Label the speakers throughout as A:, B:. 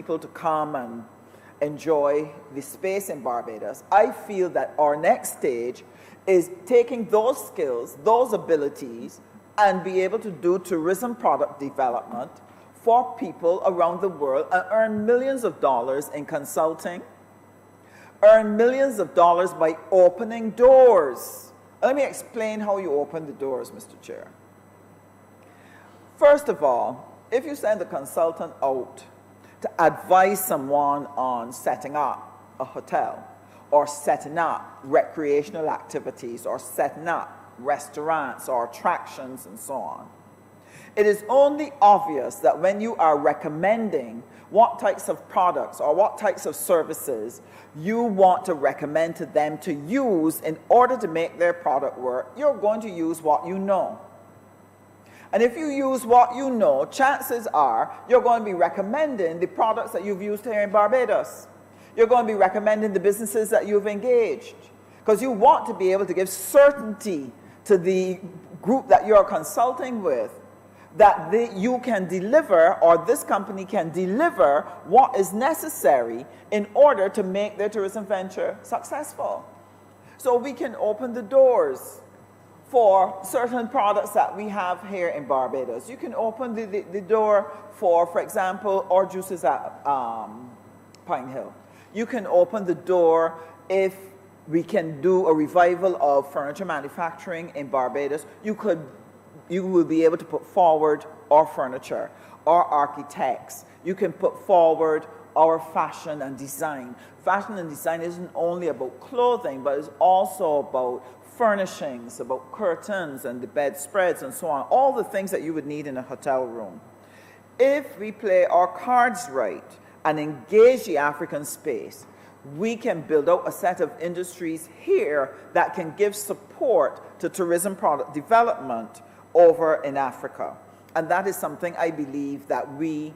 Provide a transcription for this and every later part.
A: people to come and enjoy the space in Barbados, I feel that our next stage is taking those skills, those abilities, and be able to do tourism product development for people around the world and earn millions of dollars in consulting, earn millions of dollars by opening doors. Let me explain how you open the doors, Mr. Chair. First of all, if you send a consultant out to advise someone on setting up a hotel, or setting up recreational activities, or setting up restaurants or attractions and so on, it is only obvious that when you are recommending what types of products or what types of services you want to recommend to them to use in order to make their product work, you're going to use what you know. And if you use what you know, chances are you're going to be recommending the products that you've used here in Barbados. You're going to be recommending the businesses that you've engaged, because you want to be able to give certainty to the group that you're consulting with that you can deliver, or this company can deliver, what is necessary in order to make their tourism venture successful. So we can open the doors for certain products that we have here in Barbados. You can open the door for example, our juices at Pine Hill. You can open the door if we can do a revival of furniture manufacturing in Barbados. You will be able to put forward our furniture, our architects. You can put forward our fashion and design. Fashion and design isn't only about clothing, but it's also about furnishings, about curtains and the bedspreads and so on, all the things that you would need in a hotel room. If we play our cards right and engage the African space, we can build out a set of industries here that can give support to tourism product development over in Africa. And that is something I believe that we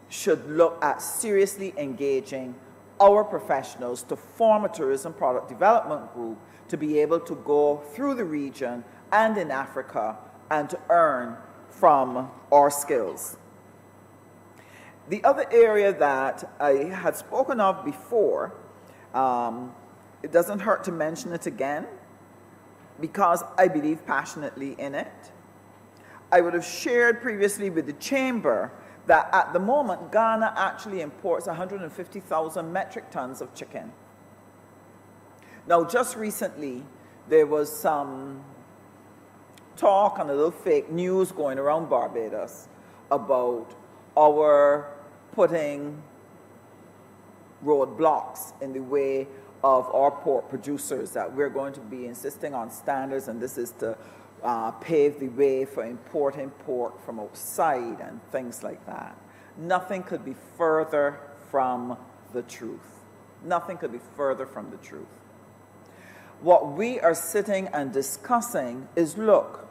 A: should look at seriously engaging our professionals to form a tourism product development group to be able to go through the region and in Africa and to earn from our skills. The other area that I had spoken of before, it doesn't hurt to mention it again, because I believe passionately in it. I would have shared previously with the Chamber that at the moment, Ghana actually imports 150,000 metric tons of chicken. Now, just recently, there was some talk and a little fake news going around Barbados about our putting roadblocks in the way of our pork producers, that we're going to be insisting on standards, and this is to pave the way for importing pork from outside and things like that. Nothing could be further from the truth. Nothing could be further from the truth. What we are sitting and discussing is, look,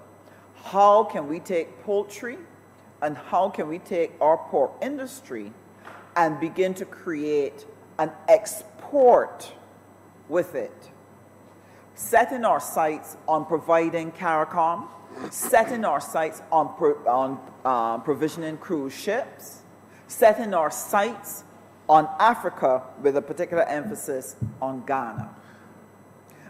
A: how can we take poultry and how can we take our pork industry and begin to create an export with it? Setting our sights on providing CARICOM, setting our sights on provisioning cruise ships, setting our sights on Africa with a particular emphasis on Ghana.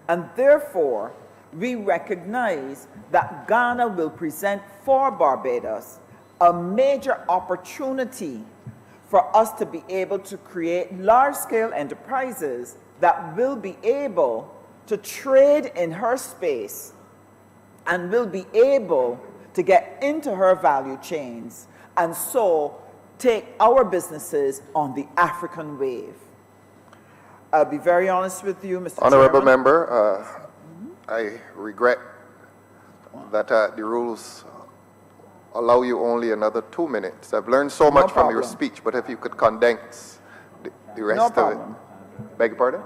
A: And therefore, we recognize that Ghana will present for Barbados a major opportunity for us to be able to create large-scale enterprises that will be able to trade in her space and will be able to get into her value chains and so take our businesses on the African wave. I'll be very honest with you, Mr.
B: Honourable
A: Chairman.
B: Member, I regret that the rules allow you only another 2 minutes. I've learned so much from your speech, but if you could condense the rest of it. Beg your pardon?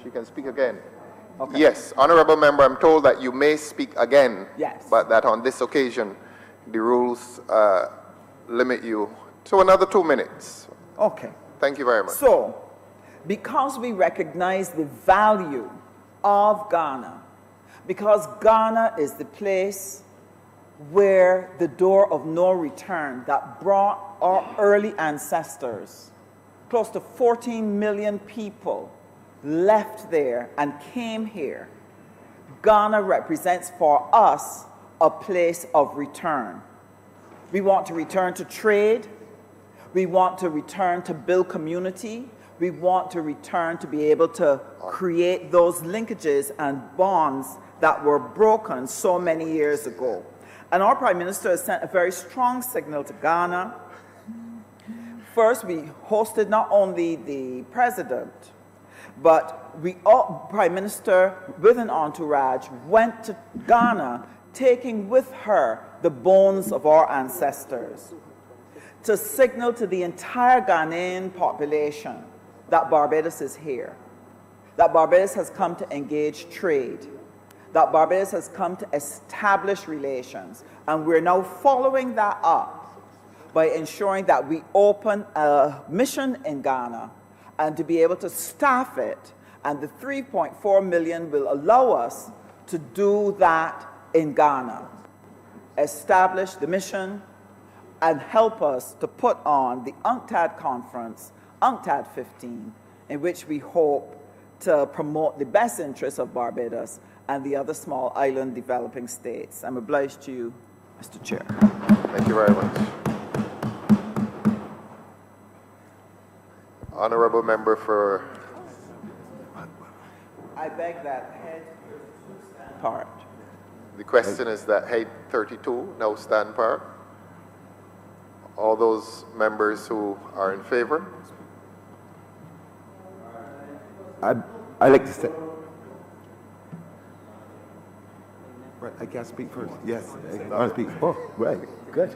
B: She can speak again. Okay. Yes, Honourable Member, I'm told that you may speak again,
A: yes,
B: but that on this occasion, the rules limit you to another 2 minutes.
A: Okay.
B: Thank you very much.
A: So, because we recognize the value of Ghana, because Ghana is the place where the door of no return that brought our early ancestors, close to 14 million people, left there and came here, Ghana represents for us a place of return. We want to return to trade. We want to return to build community. We want to return to be able to create those linkages and bonds that were broken so many years ago. And our Prime Minister has sent a very strong signal to Ghana. First, we hosted not only the President, but Prime Minister with an entourage went to Ghana, taking with her the bones of our ancestors, to signal to the entire Ghanaian population that Barbados is here, that Barbados has come to engage trade, that Barbados has come to establish relations, and we're now following that up by ensuring that we open a mission in Ghana and to be able to staff it, and the 3.4 million will allow us to do that in Ghana, establish the mission, and help us to put on the UNCTAD conference, UNCTAD 15, in which we hope to promote the best interests of Barbados and the other small island developing states. I'm obliged to you, Mr. Chair.
B: Thank you very much. Honourable member for...
A: I beg that head part.
B: The question is that head 32 now stand part. All those members who are in favor?
C: I'd like to say... Right, I can't speak first. Yes, I want to speak. Oh, right, good.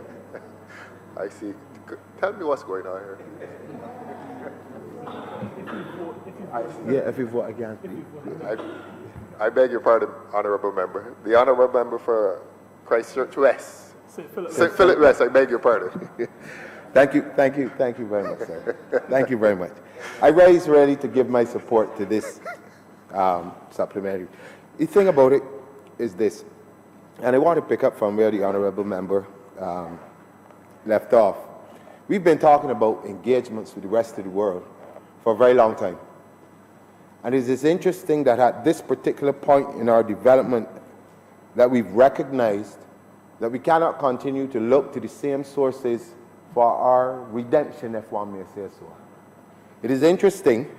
B: I see. Tell me what's going on here.
C: Yeah, if you vote, I can't speak.
B: I beg your pardon, Honourable Member. The Honourable Member for Christchurch West. St. Philip West, I beg your pardon.
C: Thank you very much, sir. Thank you very much. I raised ready to give my support to this supplementary. The thing about it is this, and I want to pick up from where the Honourable Member left off. We've been talking about engagements with the rest of the world for a very long time. And it is interesting that at this particular point in our development that we've recognized that we cannot continue to look to the same sources for our redemption, if one may say so. It is interesting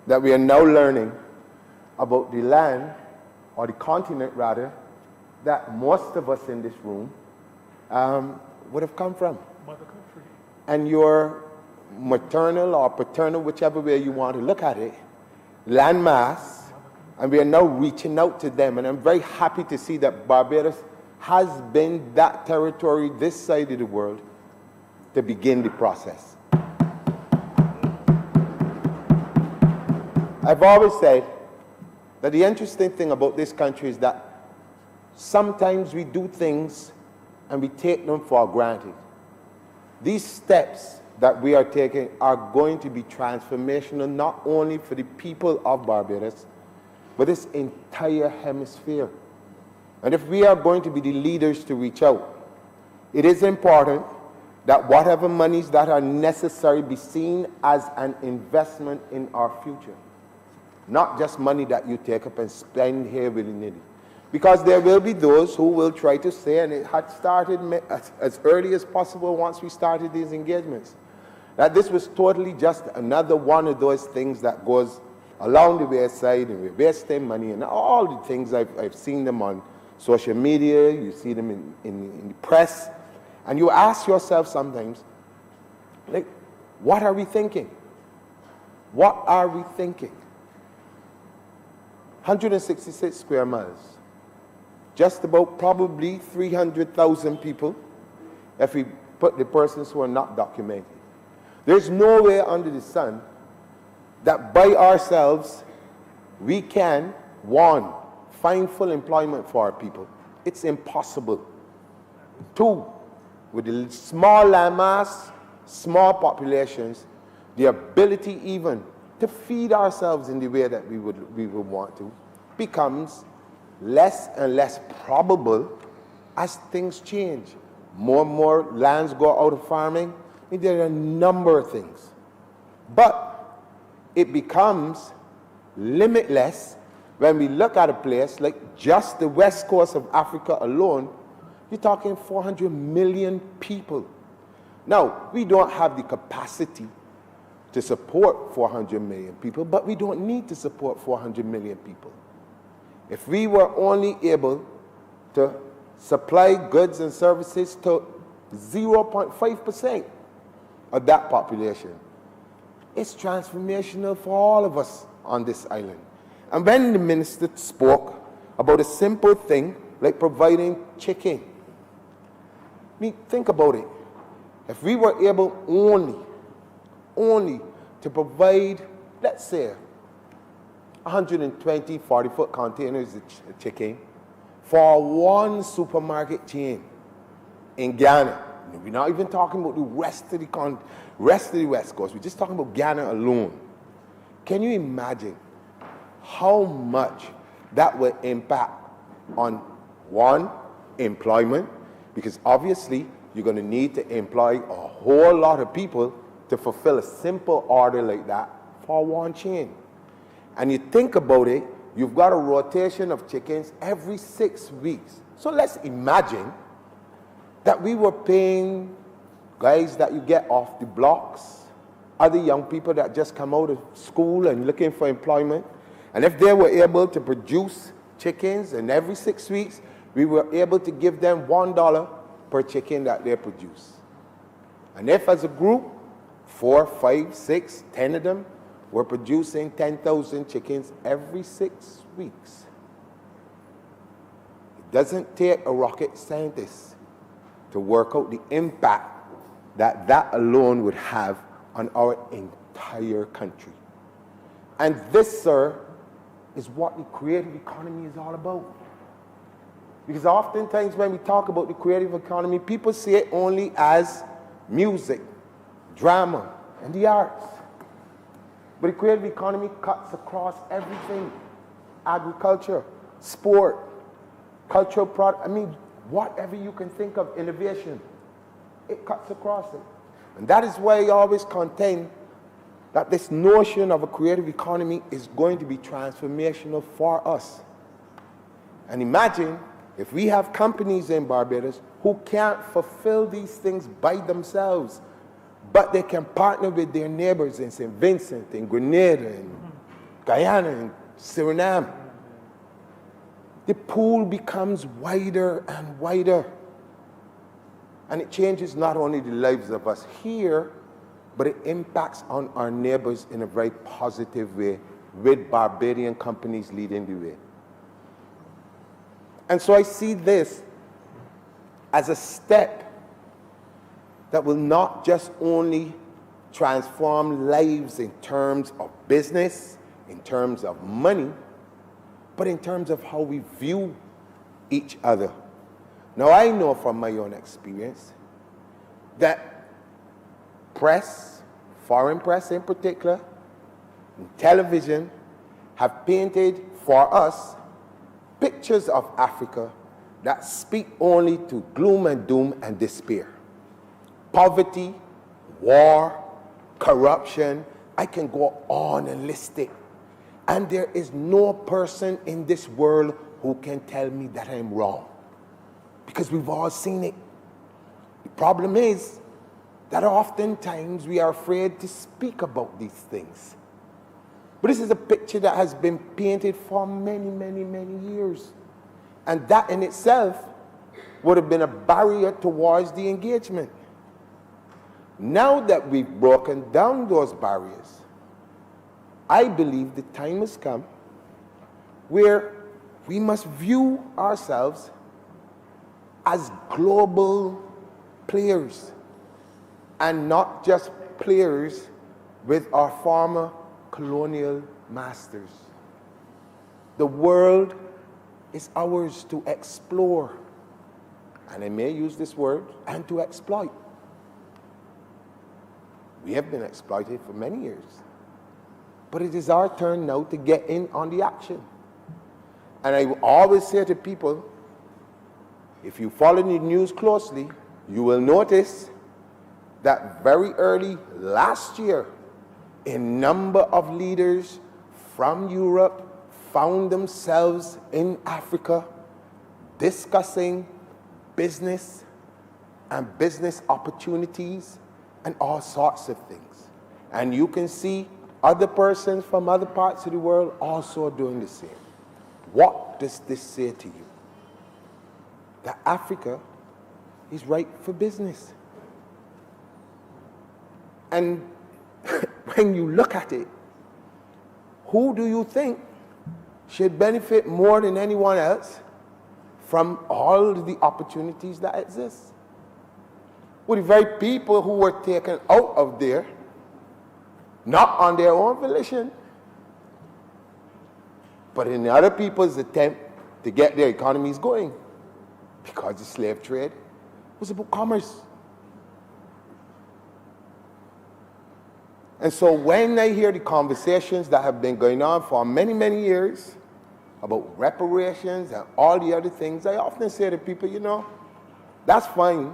C: that we are now learning about the land, or the continent rather, that most of us in this room would have come from.
D: Mother country.
C: And your maternal or paternal, whichever way you want to look at it, landmass, and we are now reaching out to them. And I'm very happy to see that Barbados has been that territory this side of the world to begin the process. I've always said that the interesting thing about this country is that sometimes we do things and we take them for granted. These steps that we are taking are going to be transformational, not only for the people of Barbados, but this entire hemisphere. And if we are going to be the leaders to reach out, it is important that whatever monies that are necessary be seen as an investment in our future. Not just money that you take up and spend here willy-nilly. Because there will be those who will try to say, and it had started as early as possible once we started these engagements, that this was totally just another one of those things that goes along the wayside and we're wasting money and all the things. I've seen them on social media, you see them in the press, and you ask yourself sometimes, like, what are we thinking? What are we thinking? 166 square miles. Just about probably 300,000 people if we put the persons who are not documented. There's no way under the sun that by ourselves we can, one, find full employment for our people. It's impossible. Two, with the small landmass, small populations, the ability even to feed ourselves in the way that we would want to becomes less and less probable as things change. More and more lands go out of farming. I mean, there are a number of things. But it becomes limitless when we look at a place like just the west coast of Africa alone. You're talking 400 million people. Now, we don't have the capacity to support 400 million people, but we don't need to support 400 million people. If we were only able to supply goods and services to 0.5% of that population, it's transformational for all of us on this island. And when the minister spoke about a simple thing like providing chicken, I mean, think about it. If we were able only to provide, let's say, 120 40-foot containers of chicken for one supermarket chain in Ghana. We're not even talking about the rest of the West Coast. We're just talking about Ghana alone. Can you imagine how much that would impact on, one, employment? Because obviously, you're going to need to employ a whole lot of people to fulfill a simple order like that for one chain. And you think about it, you've got a rotation of chickens every 6 weeks. So let's imagine that we were paying guys that you get off the blocks, other young people that just come out of school and looking for employment. And if they were able to produce chickens, and every 6 weeks, we were able to give them $1 per chicken that they produce. And if as a group, 4, 5, 6, 10 of them were producing 10,000 chickens every 6 weeks. It doesn't take a rocket scientist to work out the impact that that alone would have on our entire country. And this, sir, is what the creative economy is all about. Because oftentimes when we talk about the creative economy, people see it only as music, drama, and the arts. But the creative economy cuts across everything. Agriculture, sport, cultural product, I mean, whatever you can think of, innovation, it cuts across it. And that is why I always contend that this notion of a creative economy is going to be transformational for us. And imagine if we have companies in Barbados who can't fulfill these things by themselves, but they can partner with their neighbors in St. Vincent, in Grenada, in Guyana, in Suriname. The pool becomes wider and wider. And it changes not only the lives of us here, but it impacts on our neighbors in a very positive way, with Barbadian companies leading the way. And so I see this as a step that will not just only transform lives in terms of business, in terms of money, but in terms of how we view each other. Now, I know from my own experience that press, foreign press in particular, and television, have painted for us pictures of Africa that speak only to gloom and doom and despair. Poverty, war, corruption, I can go on and list it. And there is no person in this world who can tell me that I'm wrong, because we've all seen it. The problem is that oftentimes we are afraid to speak about these things. But this is a picture that has been painted for many, many, many years. And that in itself would have been a barrier towards the engagement. Now that we've broken down those barriers, I believe the time has come where we must view ourselves as global players, and not just players with our former colonial masters. The world is ours to explore, and I may use this word, and to exploit. We have been exploited for many years, but it is our turn now to get in on the action. And I always say to people, If you follow the news closely, you will notice that very early last year, a number of leaders from Europe found themselves in Africa discussing business and business opportunities and all sorts of things. And you can see other persons from other parts of the world also doing the same. What does this say to you? That Africa is ripe for business. And when you look at it, who do you think should benefit more than anyone else from all the opportunities that exist? Well, the very people who were taken out of there, not on their own volition, but in the other people's attempt to get their economies going, because the slave trade was about commerce. And so when I hear the conversations that have been going on for many, many years about reparations and all the other things, I often say to people, you know, that's fine,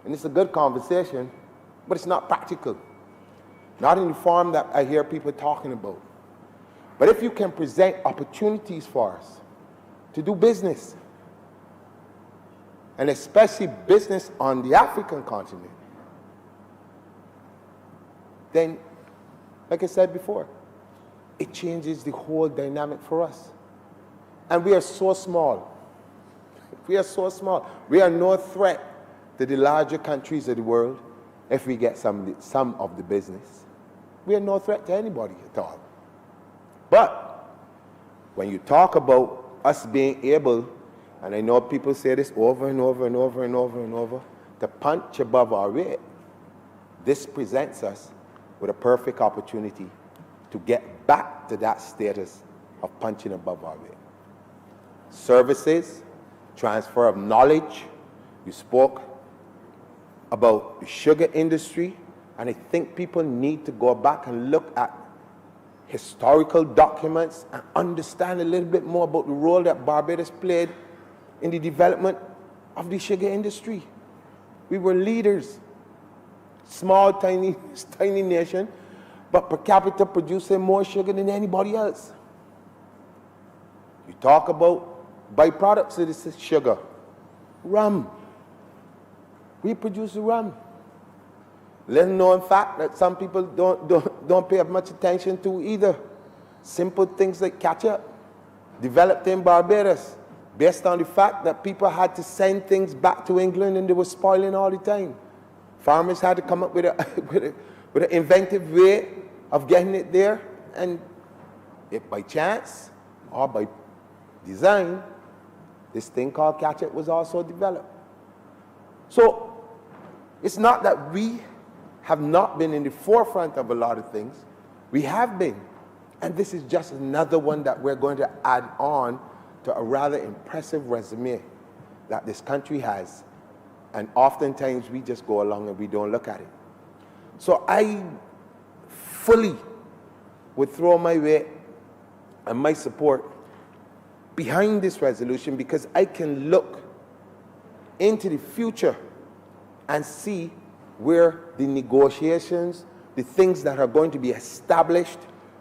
C: and it's a good conversation, but it's not practical. Not in the form that I hear people talking about. But if you can present opportunities for us to do business, and especially business on the African continent, then, like I said before, it changes the whole dynamic for us. And we are so small. We are so small. We are no threat to the larger countries of the world if we get some of the business. We are no threat to anybody at all. But when you talk about us being able, and I know people say this over and over and over and over and over, to punch above our weight, this presents us with a perfect opportunity to get back to that status of punching above our weight. Services, transfer of knowledge. You spoke about the sugar industry, and I think people need to go back and look at historical documents and understand a little bit more about the role that Barbados played in the development of the sugar industry. We were leaders, small, tiny nation, but per capita producing more sugar than anybody else. You talk about byproducts of this sugar, rum. We produce rum. Little known fact that some people don't pay much attention to either. Simple things like ketchup, developed in Barbados, based on the fact that people had to send things back to England and they were spoiling all the time. Farmers had to come up with an inventive way of getting it there, and if by chance or by design, this thing called ketchup was also developed. So it's not that we have not been in the forefront of a lot of things. We have been. And this is just another one that we're going to add on to a rather impressive resume that this country has. And oftentimes we just go along and we don't look at it. So I fully would throw my weight and my support behind this resolution, because I can look into the future and see where the negotiations, the things that are going to be established,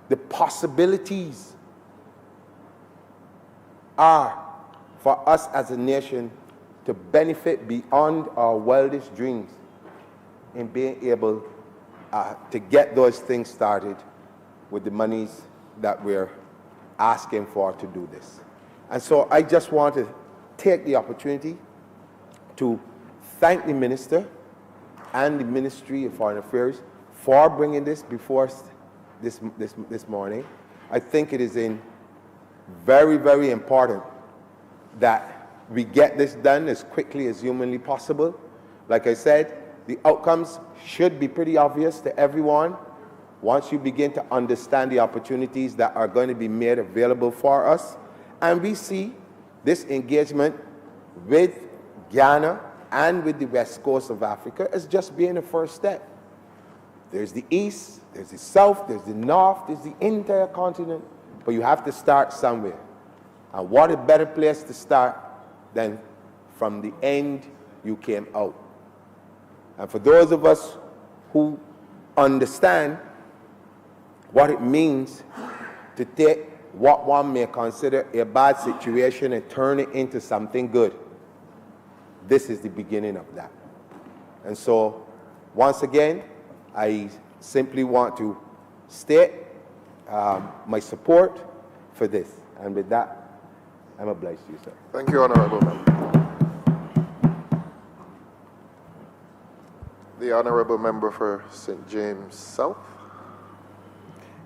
C: the possibilities are for us as a nation to benefit beyond our wildest dreams in being able to get those things started with the monies that we're asking for to do this. And so I just want to take the opportunity to thank the Minister and the Ministry of Foreign Affairs for bringing this before us this morning. I think it is very, very important that we get this done as quickly as humanly possible. Like I said, the outcomes should be pretty obvious to everyone once you begin to understand the opportunities that are going to be made available for us. And we see this engagement with Ghana and with the west coast of Africa as just being a first step. There's the east, there's the south, there's the north, there's the entire continent, but you have to start somewhere. And what a better place to start than from the end you came out. And for those of us who understand what it means to take what one may consider a bad situation and turn it into something good, this is the beginning of that. And so, once again, I simply want to state my support for this. And with that, I'm obliged to you, sir.
B: Thank you, Honourable Member. The Honourable Member for St. James South.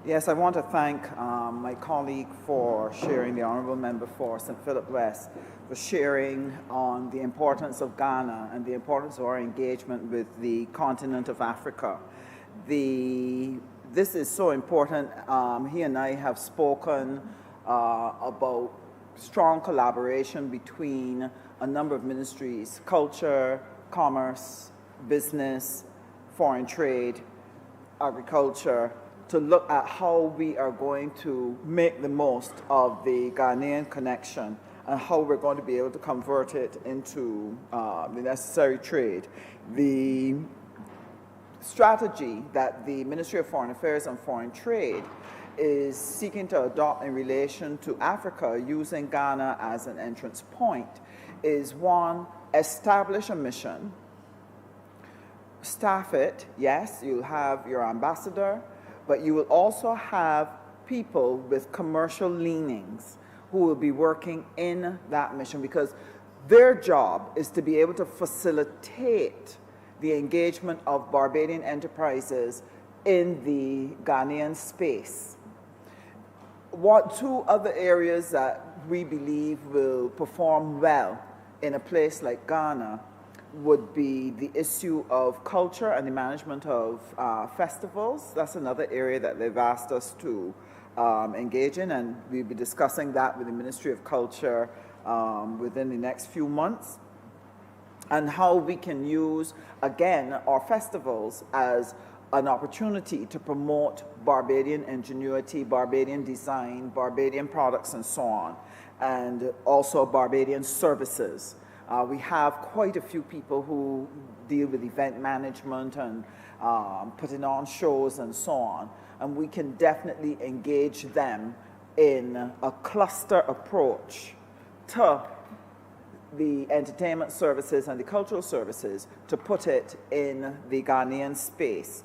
A: Yes, I want to thank my colleague for sharing, the Honourable Member for St. Philip West, for sharing on the importance of Ghana and the importance of our engagement with the continent of Africa. This is so important. He and I have spoken about strong collaboration between a number of ministries: culture, commerce, business, foreign trade, agriculture, to look at how we are going to make the most of the Ghanaian connection and how we're going to be able to convert it into the necessary trade. The strategy that the Ministry of Foreign Affairs and Foreign Trade is seeking to adopt in relation to Africa, using Ghana as an entrance point, is one, establish a mission, staff it. Yes, you'll have your ambassador, but you will also have people with commercial leanings who will be working in that mission, because their job is to be able to facilitate the engagement of Barbadian enterprises in the Ghanaian space. Two other areas that we believe will perform well in a place like Ghana would be the issue of culture and the management of festivals. That's another area that they've asked us to engage in, and we'll be discussing that with the Ministry of Culture within the next few months, and how we can use, again, our festivals as an opportunity to promote Barbadian ingenuity, Barbadian design, Barbadian products, and so on, and also Barbadian services. We have quite a few people who deal with event management and putting on shows and so on, and we can definitely engage them in a cluster approach to the entertainment services and the cultural services to put it in the Ghanaian space.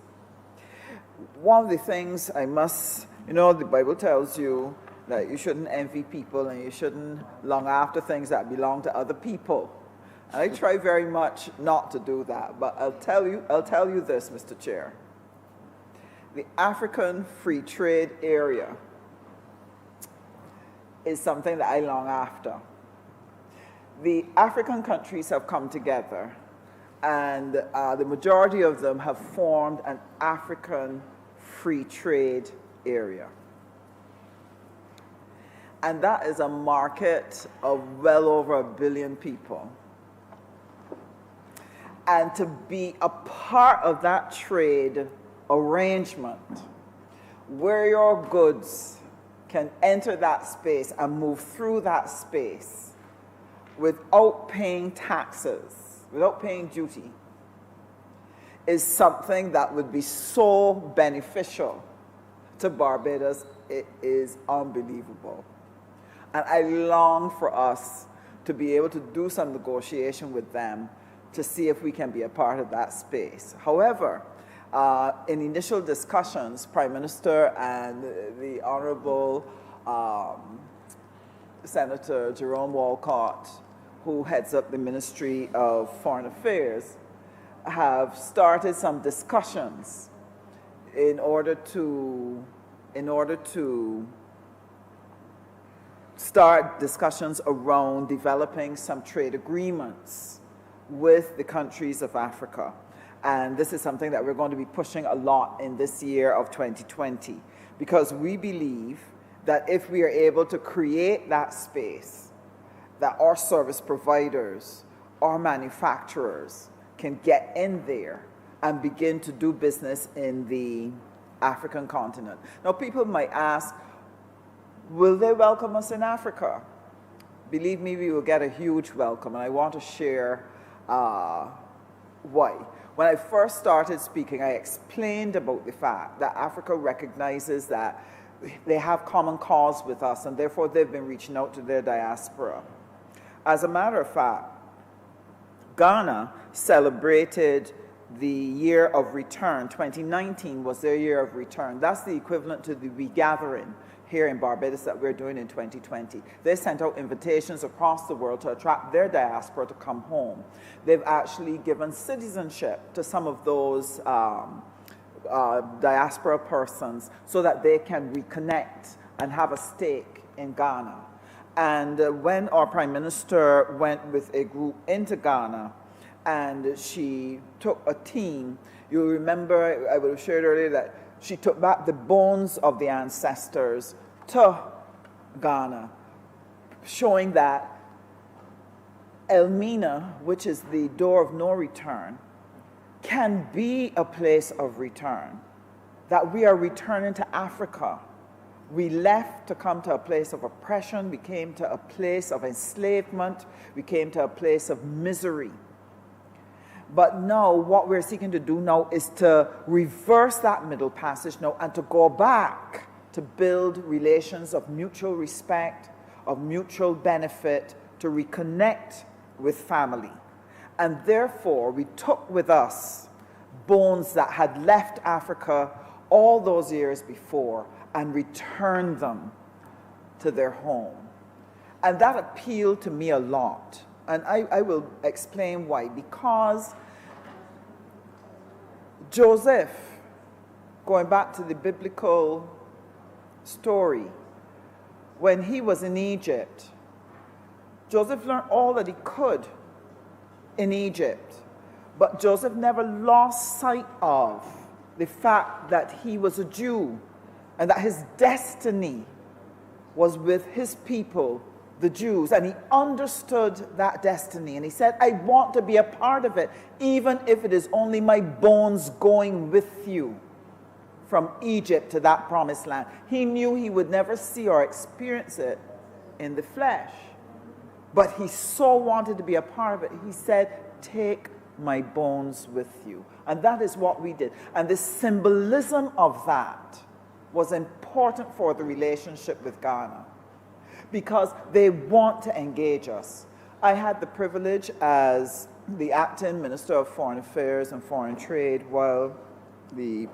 A: One of the things I must, the Bible tells you that you shouldn't envy people and you shouldn't long after things that belong to other people. And I try very much not to do that, but I'll tell you this, Mr. Chair. The African Free Trade Area is something that I long after. The African countries have come together, and the majority of them have formed an African Free Trade Area. And that is a market of well over 1 billion people. And to be a part of that trade arrangement where your goods can enter that space and move through that space without paying taxes, without paying duty, is something that would be so beneficial to Barbados. It is unbelievable. And I long for us to be able to do some negotiation with them to see if we can be a part of that space. However, in initial discussions, Prime Minister and the Honourable Senator Jerome Walcott, who heads up the Ministry of Foreign Affairs, have started some discussions in order to start discussions around developing some trade agreements with the countries of Africa. And this is something that we're going to be pushing a lot in this year of 2020, because we believe that if we are able to create that space, that our service providers, our manufacturers can get in there and begin to do business in the African continent. Now, people might ask, will they welcome us in Africa? believe me, we will get a huge welcome, and I want to share why. When I first started speaking, I explained about the fact that Africa recognizes that they have common cause with us, and therefore they've been reaching out to their diaspora. As a matter of fact, Ghana celebrated the year of return. 2019 was their year of return. That's the equivalent to the regathering here in Barbados that we're doing in 2020. They sent out invitations across the world to attract their diaspora to come home. They've actually given citizenship to some of those diaspora persons so that they can reconnect and have a stake in Ghana. And when our Prime Minister went with a group into Ghana, and she took a team, you'll remember, I would have shared earlier, that she took back the bones of the ancestors to Ghana, showing that Elmina, which is the door of no return, can be a place of return, that we are returning to Africa. We left to come to a place of oppression, we came to a place of enslavement, we came to a place of misery. But now, what we're seeking to do now is to reverse that middle passage now and to go back to build relations of mutual respect, of mutual benefit, to reconnect with family. And therefore, we took with us bones that had left Africa all those years before and returned them to their home. And that appealed to me a lot. And I will explain why. Because Joseph, going back to the biblical story, when he was in Egypt, Joseph learned all that he could in Egypt. But Joseph never lost sight of the fact that he was a Jew and that his destiny was with his people, the Jews, and he understood that destiny, and he said, I want to be a part of it, even if it is only my bones going with you from Egypt to that promised land. He knew he would never see or experience it in the flesh, but he so wanted to be a part of it. He said, take my bones with you. And that is what we did. And the symbolism of that was important for the relationship with Ghana, because they want to engage us. I had the privilege as the acting Minister of Foreign Affairs and Foreign Trade while the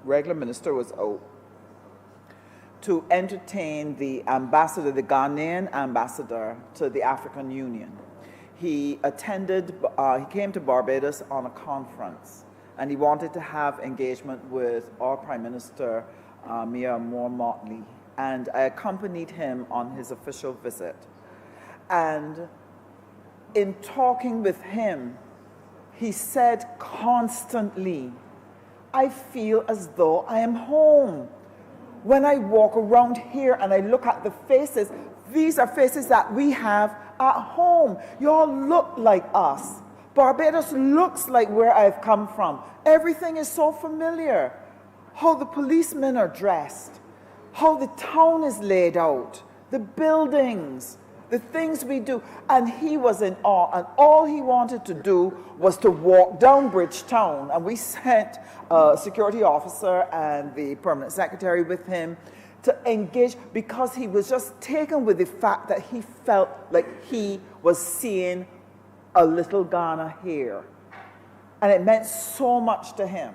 A: regular minister was out to entertain the ambassador, the Ghanaian ambassador to the African Union. He came to Barbados on a conference, and he wanted to have engagement with our Prime Minister, Mia Moore-Motley. And I accompanied him on his official visit. And in talking with him, he said constantly, I feel as though I am home. When I walk around here and I look at the faces, these are faces that we have at home. You all look like us. Barbados looks like where I've come from. Everything is so familiar. How the policemen are dressed, how the town is laid out, the buildings, the things we do. And he was in awe, and all he wanted to do was to walk down Bridgetown. And we sent a security officer and the permanent secretary with him to engage, because he was just taken with the fact that he felt like he was seeing a little Ghana here. And it meant so much to him.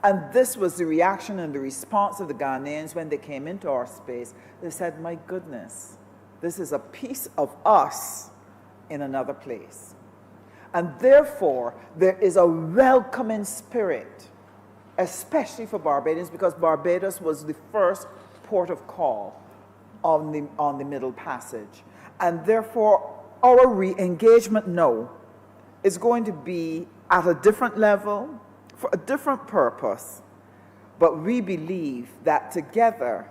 A: And this was the reaction and the response of the Ghanaians when they came into our space. They said, my goodness, this is a piece of us in another place. And therefore, there is a welcoming spirit, especially for Barbadians, because Barbados was the first port of call on the Middle Passage. And therefore, our re-engagement now is going to be at a different level, for a different purpose, but we believe that together,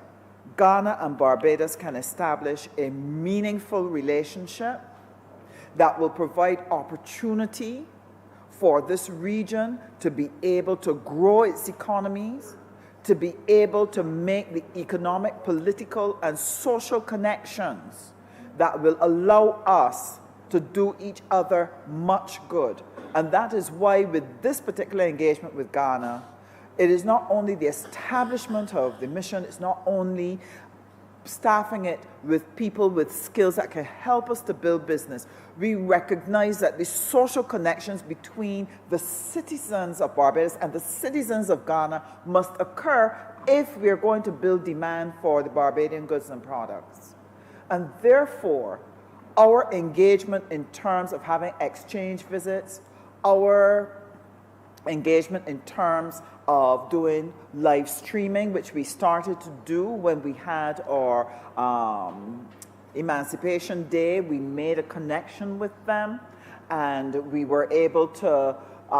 A: Ghana and Barbados can establish a meaningful relationship that will provide opportunity for this region to be able to grow its economies, to be able to make the economic, political, and social connections that will allow us to do each other much good. And that is why with this particular engagement with Ghana, it is not only the establishment of the mission, it's not only staffing it with people with skills that can help us to build business. We recognize that the social connections between the citizens of Barbados and the citizens of Ghana must occur if we are going to build demand for the Barbadian goods and products. And therefore, our engagement in terms of having exchange visits, our engagement in terms of doing live streaming, which we started to do when we had our Emancipation Day. We made a connection with them, and we were able to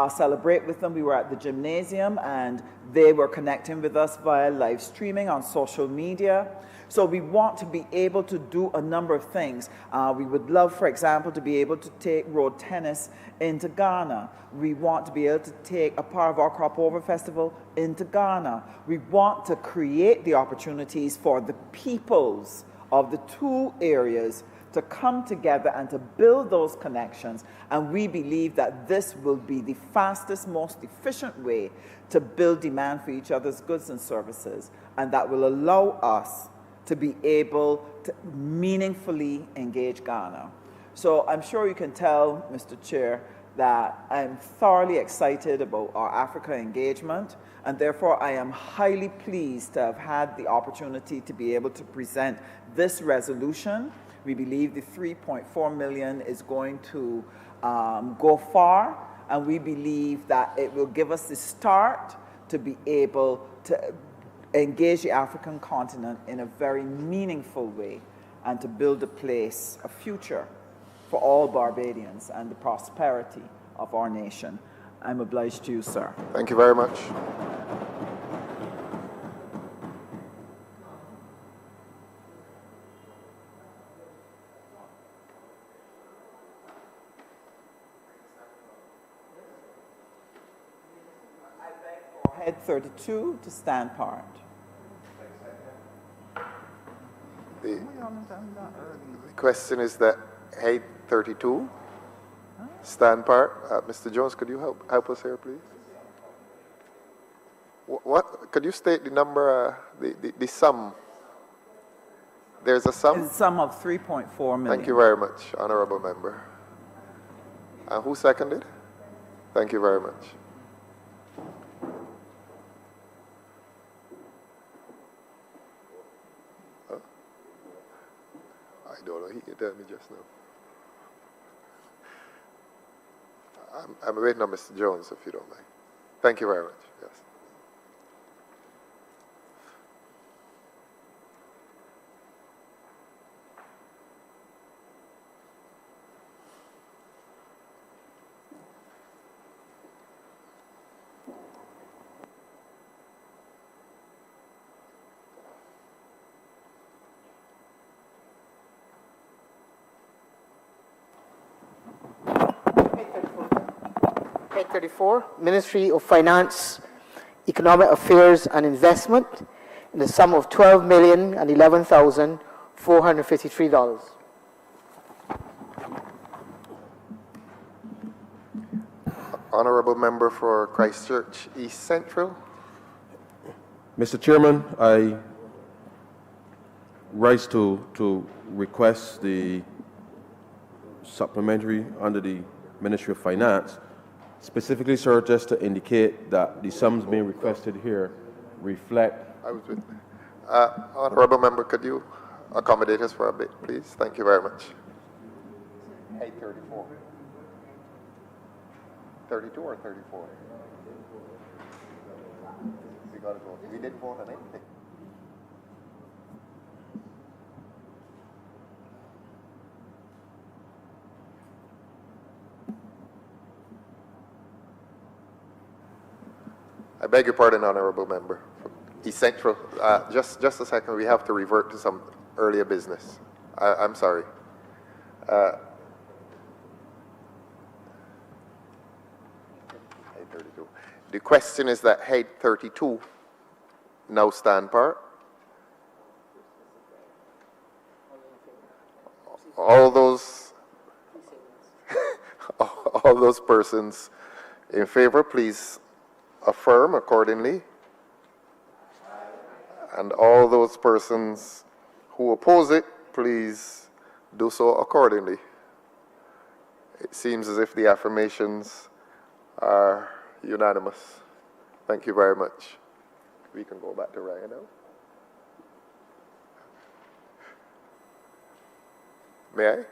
A: celebrate with them. We were at the gymnasium, and they were connecting with us via live streaming on social media. So we want to be able to do a number of things. We would love, for example, to be able to take road tennis into Ghana. We want to be able to take a part of our Crop Over Festival into Ghana. We want to create the opportunities for the peoples of the two areas to come together and to build those connections. And we believe that this will be the fastest, most efficient way to build demand for each other's goods and services. And that will allow us to be able to meaningfully engage Ghana. So I'm sure you can tell, Mr. Chair, that I'm thoroughly excited about our Africa engagement, and therefore I am highly pleased to have had the opportunity to be able to present this resolution. We believe the 3.4 million is going to go far, and we believe that it will give us the start to be able to engage the African continent in a very meaningful way and to build a place, a future for all Barbadians and the prosperity of our nation. I'm obliged to you, sir.
B: Thank you very much.
A: I beg for Head 32 to stand part.
B: The question is that Head 32 stand part. Mr. Jones, could you help us here, please? What could you state the number, the sum? There's a sum?
A: It's a sum of 3.4 million.
B: Thank you very much, Honourable Member. And who seconded? Thank you very much. I don't know, he can tell me just now. I'm waiting on Mr. Jones, if you don't mind. Thank you very much, yes.
D: Page 34, Ministry of Finance, Economic Affairs and Investment, in the sum of $12,011,453.
B: Honourable Member for Christchurch East Central.
C: Mr. Chairman, I rise to request the supplementary under the Ministry of Finance. Specifically, sir, just to indicate that the sums being requested here reflect.
B: I was with Honourable Member, could you accommodate us for a bit, please? Thank you very much. 834. 32 or 34? We got to vote. We didn't vote on anything. I beg your pardon, Honourable Member. East Central, just a second, we have to revert to some earlier business. I'm sorry. 832. The question is that Head 32 now stand part. All those persons in favor, please affirm accordingly. And all those persons who oppose it, please do so accordingly. It seems as if the affirmations are unanimous. Thank you very much. We can go back to Ryan now. May I?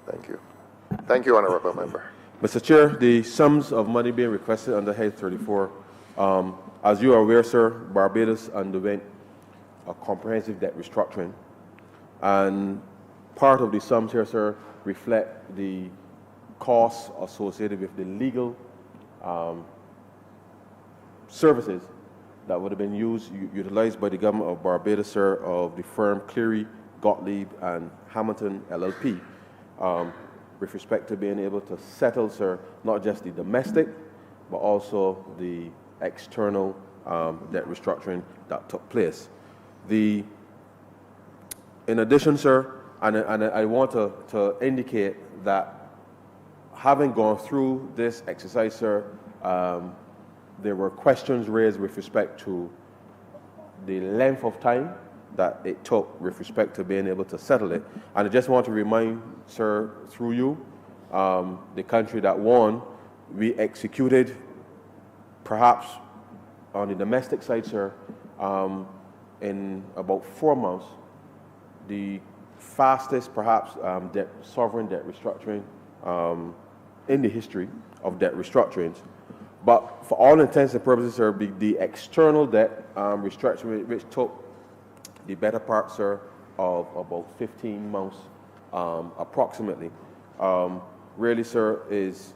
B: Thank you. Thank you, Honourable Member.
E: Mr. Chair, the sums of money being requested under Head 34, as you are aware, sir, Barbados underwent a comprehensive debt restructuring, and part of the sums here, sir, reflect the costs associated with the legal services that would have been utilized by the government of Barbados, sir, of the firm Cleary, Gottlieb, and Hamilton LLP, with respect to being able to settle, sir, not just the domestic, but also the external debt restructuring that took place. In addition, sir, and I want to indicate that having gone through this exercise, sir, there were questions raised with respect to the length of time that it took with respect to being able to settle it. And I just want to remind, sir, through you, the country that won, we executed, perhaps on the domestic side, sir, in about 4 months, the fastest, perhaps, sovereign debt restructuring in the history of debt restructurings. But for all intents and purposes, sir, the external debt restructuring, which took the better part, sir, of about 15 months, approximately, really, sir, is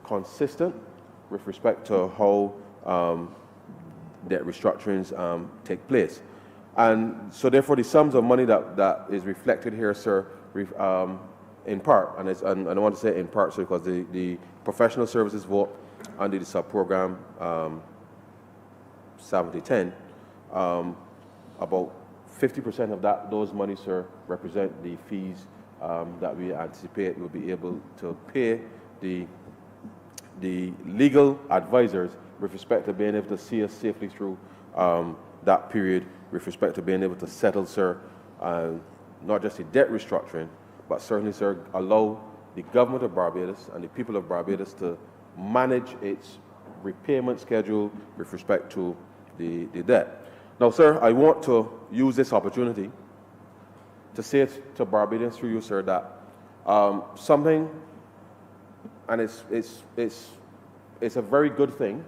E: consistent with respect to how debt restructurings take place. And so therefore the sums of money that is reflected here, sir, in part, and I don't want to say in part, sir, because the professional services vote under the sub-program 7010, about 50% of those monies, sir, represent the fees that we anticipate will be able to pay the legal advisors with respect to being able to see us safely through that period, with respect to being able to settle, sir, not just the debt restructuring, but certainly, sir, allow the government of Barbados and the people of Barbados to manage its repayment schedule with respect to the debt. Now, sir, I want to use this opportunity to say to Barbadians through you, sir, that something, and it's a very good thing,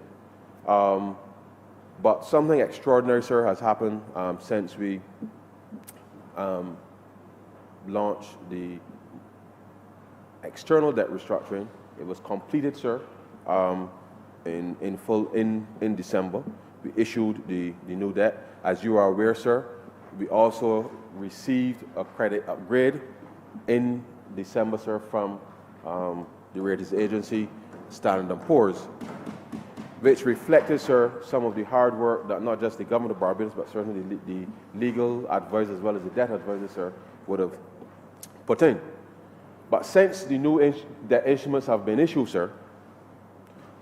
E: but something extraordinary, sir, has happened since we launched the external debt restructuring. It was completed, sir, in full in December. We issued the new debt. As you are aware, sir, we also received a credit upgrade in December, sir, from the ratings agency, Standard & Poor's, which reflected, sir, some of the hard work that not just the government of Barbados, but certainly the legal advisors as well as the debt advisors, sir, would have put in. But since the new debt instruments have been issued, sir,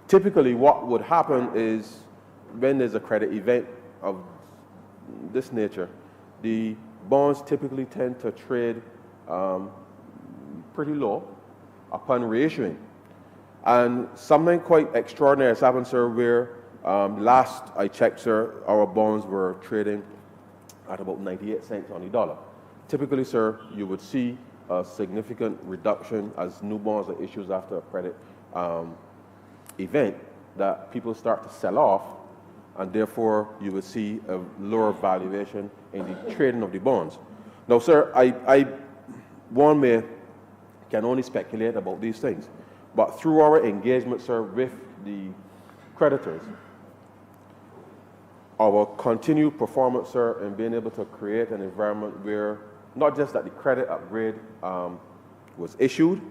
E: typically what would happen is when there's a credit event of this nature, the bonds typically tend to trade pretty low upon reissuing. And something quite extraordinary has happened, sir, where last I checked, sir, our bonds were trading at about 98 cents on the dollar. Typically, sir, you would see a significant reduction as new bonds are issued after a credit event, that people start to sell off, and therefore you will see a lower valuation in the trading of the bonds. Now, sir, one can only speculate about these things, but through our engagement, sir, with the creditors, our continued performance, sir, in being able to create an environment where not just that the credit upgrade was issued,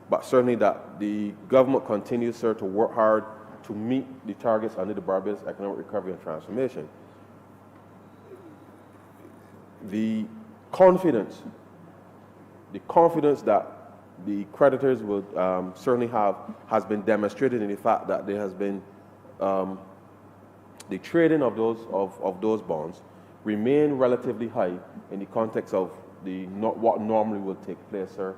E: but certainly that the government continues, sir, to work hard to meet the targets under the Barbados Economic Recovery and Transformation. The confidence that the creditors would certainly have has been demonstrated in the fact that there has been the trading of those bonds remain relatively high in the context of what normally will take place, sir,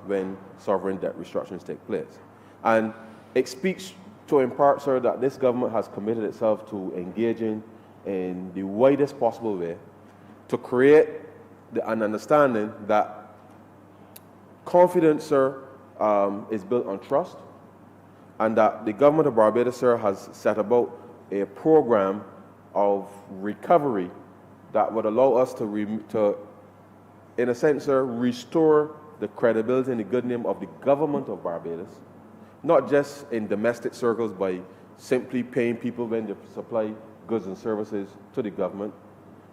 E: when sovereign debt restructurings take place. And it speaks to, in part, sir, that this government has committed itself to engaging in the widest possible way to create an understanding that confidence, sir, is built on trust, and that the government of Barbados, sir, has set about a program of recovery that would allow us to, in a sense, sir, restore the credibility and the good name of the government of Barbados, not just in domestic circles by simply paying people when they supply goods and services to the government,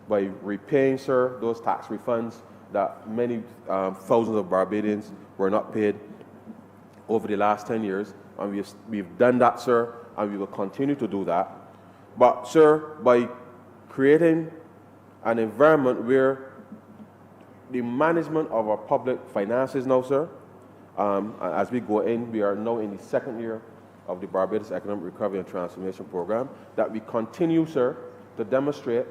E: by repaying, sir, those tax refunds that many thousands of Barbadians were not paid over the last 10 years. And we've done that, sir, and we will continue to do that. But, sir, by creating an environment where the management of our public finances now, sir, as we go in, we are now in the second year of the Barbados Economic Recovery and Transformation Program, that we continue, sir, to demonstrate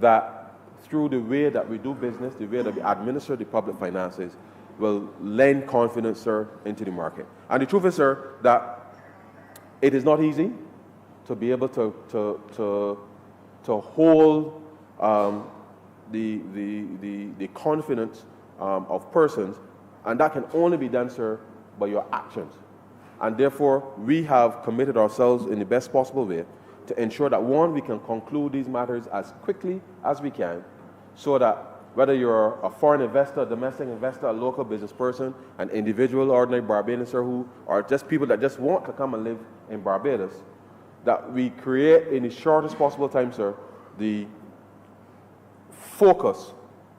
E: that through the way that we do business, the way that we administer the public finances, will lend confidence, sir, into the market. And the truth is, sir, that it is not easy to be able to hold the confidence of persons, and that can only be done, sir, by your actions. And therefore, we have committed ourselves in the best possible way to ensure that, one, we can conclude these matters as quickly as we can, so that whether you're a foreign investor, a domestic investor, a local business person, an individual, ordinary Barbadian, sir, who are just people that just want to come and live in Barbados, that we create in the shortest possible time, sir, the focus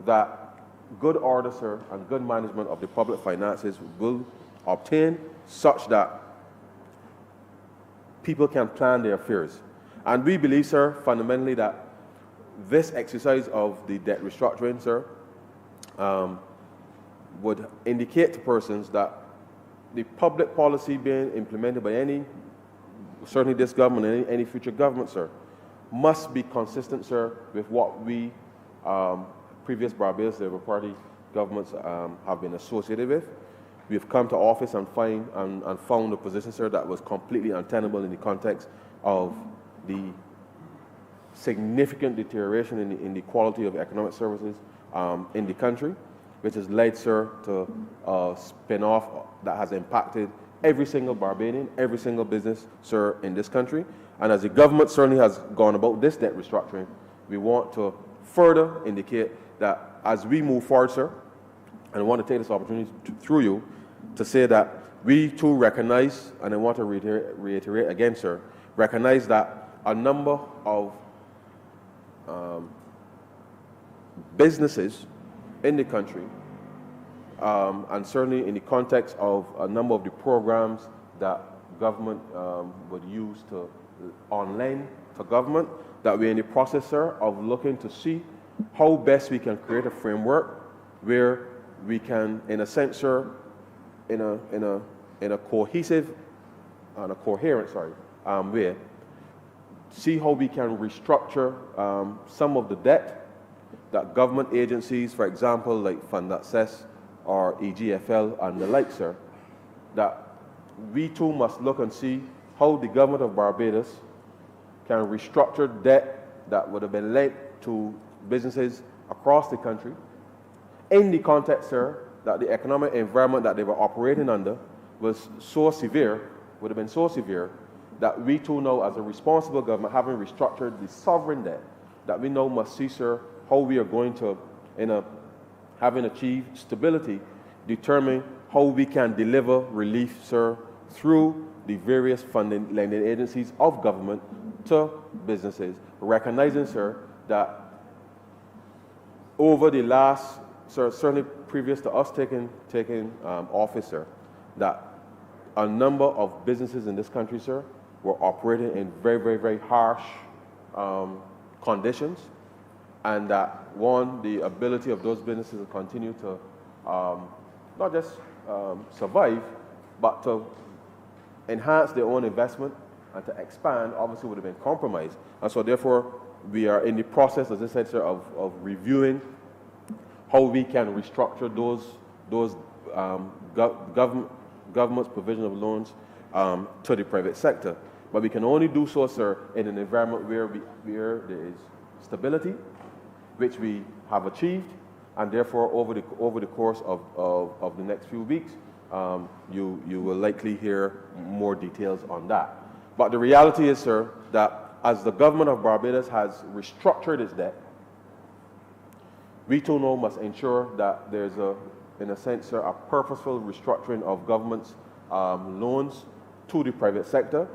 E: that good order, sir, and good management of the public finances will obtain, such that people can plan their affairs. And we believe, sir, fundamentally that this exercise of the debt restructuring, sir, would indicate to persons that the public policy being implemented by certainly this government and any future government, sir, must be consistent, sir, with what we, previous Barbados Labour Party governments have been associated with. We have come to office and found a position, sir, that was completely untenable in the context of the significant deterioration in the quality of economic services in the country, which has led, sir, to a spin-off that has impacted every single Barbadian, every single business, sir, in this country. And as the government certainly has gone about this debt restructuring, we want to further indicate that as we move forward, sir, and I want to take this opportunity through you to say that we too recognize, and I want to reiterate again, sir, recognize that a number of businesses in the country, and certainly in the context of a number of the programs that government would use on lend to government, that we're in the process, sir, of looking to see how best we can create a framework where we can, in a sense, sir, in a cohesive and a coherent, way, see how we can restructure some of the debt that government agencies, for example, like Fund Access or EGFL and the like, sir, that we too must look and see how the government of Barbados can restructure debt that would have been lent to businesses across the country in the context, sir, that the economic environment that they were operating under was so severe, would have been so severe, that we too know, as a responsible government, having restructured the sovereign debt, that we now must see, sir, how we are going to, having achieved stability, determine how we can deliver relief, sir, through the various funding lending agencies of government to businesses, recognizing, sir, that over the last, sir, certainly previous to us taking office, sir, that a number of businesses in this country, sir, were operating in very, very, very harsh conditions, and that, one, the ability of those businesses to continue to not just survive, but to enhance their own investment and to expand, obviously would have been compromised. And so therefore, we are in the process, as I said, sir, of reviewing how we can restructure those government's provision of loans to the private sector. But we can only do so, sir, in an environment where there is stability, which we have achieved, and therefore over the course of the next few weeks, you will likely hear more details on that. But the reality is, sir, that as the government of Barbados has restructured its debt, we too now must ensure that there's in a sense, sir, a purposeful restructuring of government's loans to the private sector,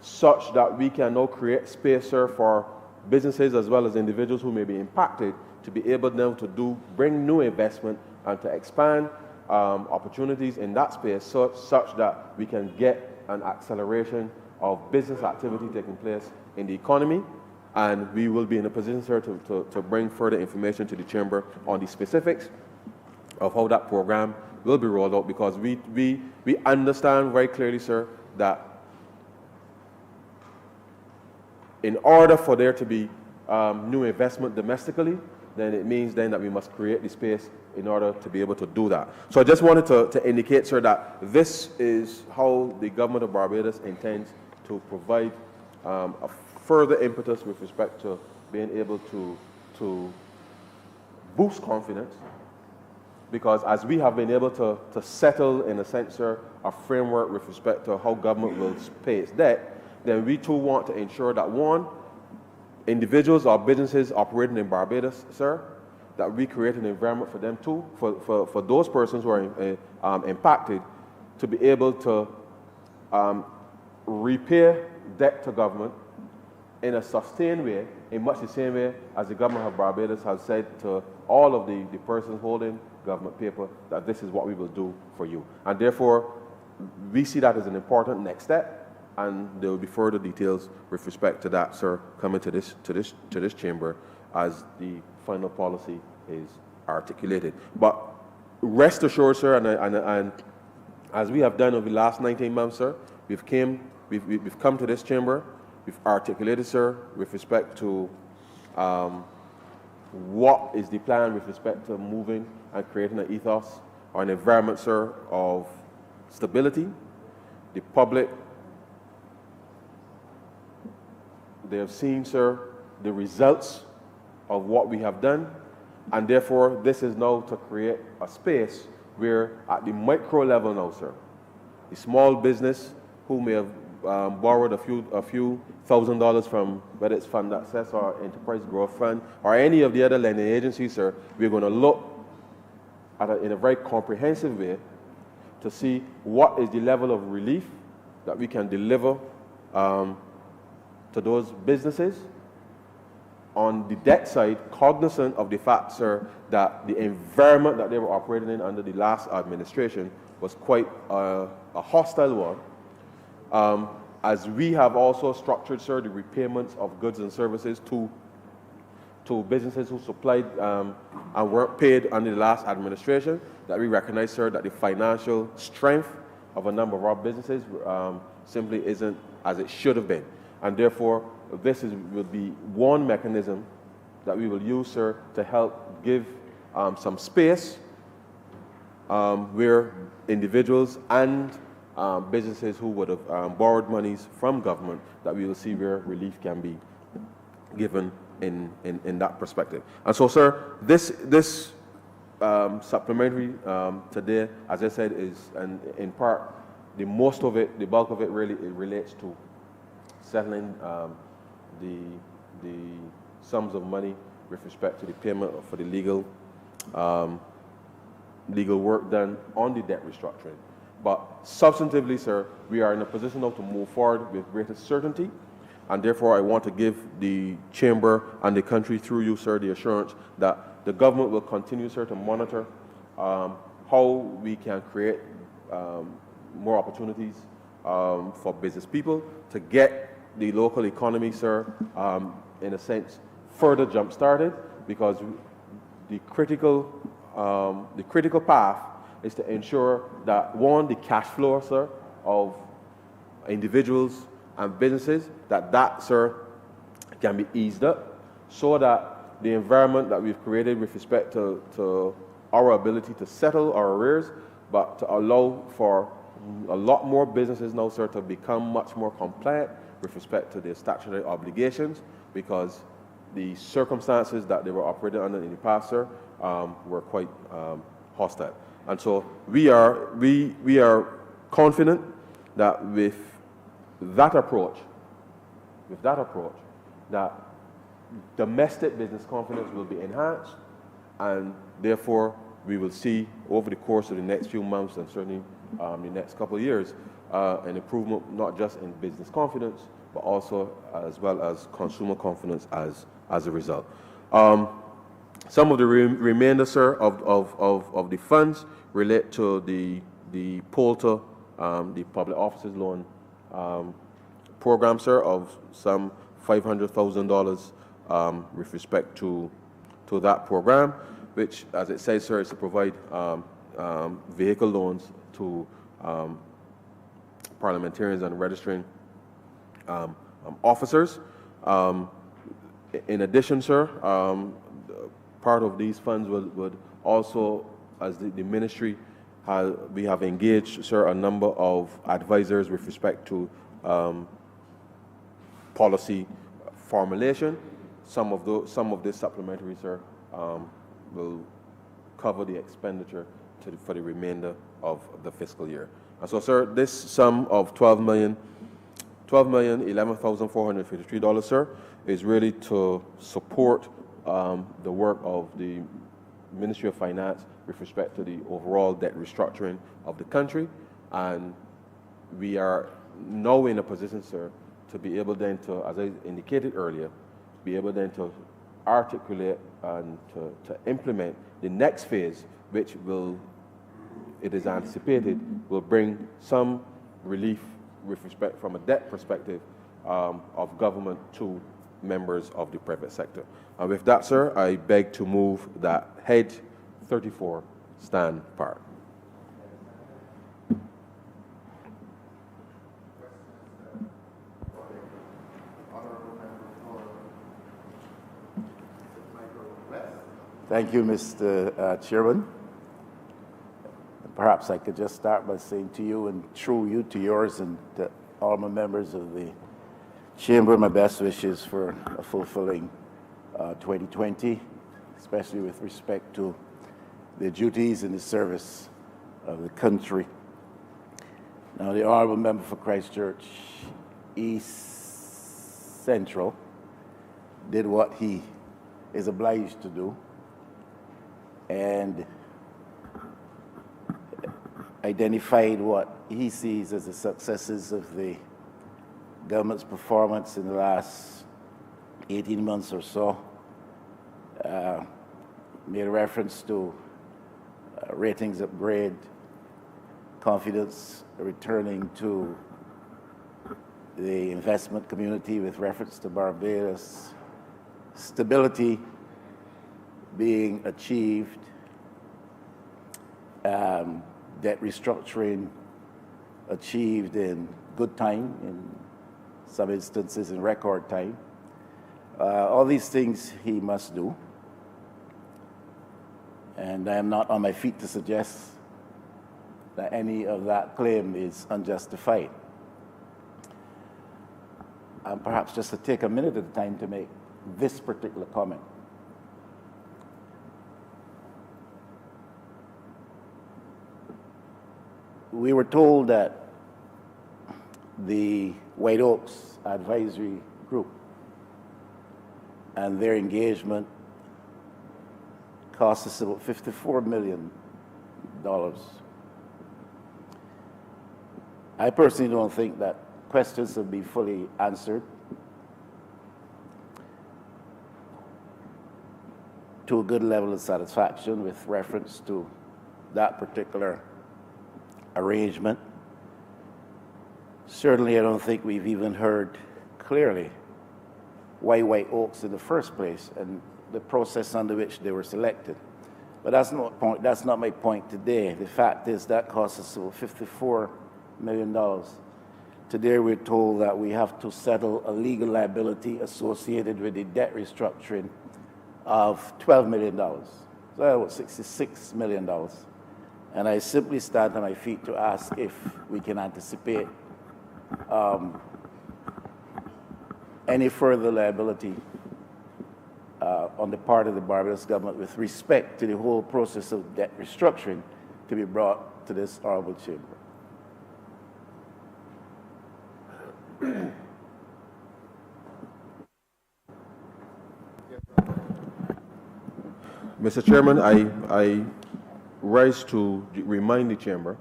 E: such that we can now create space, sir, for businesses as well as individuals who may be impacted to be able now to bring new investment and to expand opportunities in that space, such that we can get an acceleration of business activity taking place in the economy. And we will be in a position, sir, to bring further information to the Chamber on the specifics of how that program will be rolled out, because we understand very clearly, sir, that in order for there to be new investment domestically, then it means then that we must create the space in order to be able to do that. So I just wanted to indicate, sir, that this is how the government of Barbados intends to provide a further impetus with respect to being able to boost confidence, because as we have been able to settle, in a sense, sir, a framework with respect to how government will pay its debt, then we too want to ensure that, one, individuals or businesses operating in Barbados, sir, that we create an environment for them too, for those persons who are impacted, to be able to repay debt to government in a sustained way, in much the same way as the government of Barbados has said to all of the persons holding government paper, that this is what we will do for you. And therefore, we see that as an important next step, and there will be further details with respect to that, sir, coming to this chamber as the final policy is articulated. But rest assured, sir, and as we have done over the last 19 months, sir, we've come to this chamber, we've articulated, sir, with respect to what is the plan with respect to moving and creating an ethos or an environment, sir, of stability. The public, they have seen, sir, the results of what we have done, and therefore this is now to create a space where at the micro level now, sir, the small business who may have borrowed a few $1,000s from, whether it's Fund Access or Enterprise Growth Fund or any of the other lending agencies, sir, we're going to look at in a very comprehensive way to see what is the level of relief that we can deliver to those businesses on the debt side, cognizant of the fact, sir, that the environment that they were operating in under the last administration was quite a hostile one. As we have also structured, sir, the repayments of goods and services to businesses who supplied and weren't paid under the last administration, that we recognize, sir, that the financial strength of a number of our businesses simply isn't as it should have been. And therefore, this will be one mechanism that we will use, sir, to help give some space where individuals and businesses who would have borrowed monies from government, that we will see where relief can be given in that perspective. And so, sir, this supplementary today, as I said, is, and in part, the bulk of it really relates to settling the sums of money with respect to the payment for the legal work done on the debt restructuring. But substantively, sir, we are in a position now to move forward with greater certainty, and therefore I want to give the Chamber and the country through you, sir, the assurance that the government will continue, sir, to monitor how we can create more opportunities for business people to get the local economy, sir, in a sense, further jump-started, because the critical path is to ensure that, one, the cash flow, sir, of individuals and businesses, that, sir, can be eased up, so that the environment that we've created with respect to our ability to settle our arrears, but to allow for a lot more businesses now, sir, to become much more compliant with respect to their statutory obligations, because the circumstances that they were operating under in the past, sir, were quite hostile. And so we are confident that with that approach, that domestic business confidence will be enhanced, and therefore we will see over the course of the next few months and certainly the next couple of years an improvement not just in business confidence, but also as well as consumer confidence as a result. Some of the remainder, sir, of the funds relate to the POLTA, the Public Officers Loan program, sir, of some $500,000 with respect to that program, which, as it says, sir, is to provide vehicle loans to parliamentarians and registering officers. In addition, sir, part of these funds would also, as the ministry, we have engaged, sir, a number of advisors with respect to policy formulation. Some of this supplementary, sir, will cover the expenditure for the remainder of the fiscal year. And so, sir, this sum of $11,453, sir, is really to support the work of the Ministry of Finance with respect to the overall debt restructuring of the country. And we are now in a position, sir, to be able then to, as I indicated earlier, be able then to articulate and to implement the next phase, which will, it is anticipated, will bring some relief with respect from a debt perspective of government to members of the private sector. And with that, sir, I beg to move that Head 34 stand part.
F: Thank you, Mr. Chairman. Perhaps I could just start by saying to you and through you to yours and to all my members of the Chamber, my best wishes for a fulfilling 2020, especially with respect to the duties and the service of the country. Now, the Honourable Member for Christchurch East Central did what he is obliged to do and identified what he sees as the successes of the government's performance in the last 18 months or so. Made a reference to ratings upgrade, confidence returning to the investment community with reference to Barbados, stability being achieved, debt restructuring achieved in good time, in some instances in record time. All these things he must do. And I am not on my feet to suggest that any of that claim is unjustified. And perhaps just to take a minute at a time to make this particular comment. We were told that the White Oaks Advisory Group and their engagement cost us about $54 million. I personally don't think that questions have been fully answered. to a good level of satisfaction with reference to that particular arrangement. Certainly, I don't think we've even heard clearly why White Oaks in the first place and the process under which they were selected. But that's not my point today. The fact is that cost us over $54 million. Today we're told that we have to settle a legal liability associated with the debt restructuring of $12 million. So that was $66 million. And I simply stand on my feet to ask if we can anticipate any further liability on the part of the Barbados government with respect to the whole process of debt restructuring to be brought to this honorable chamber.
E: Mr. Chairman, I rise to remind the chamber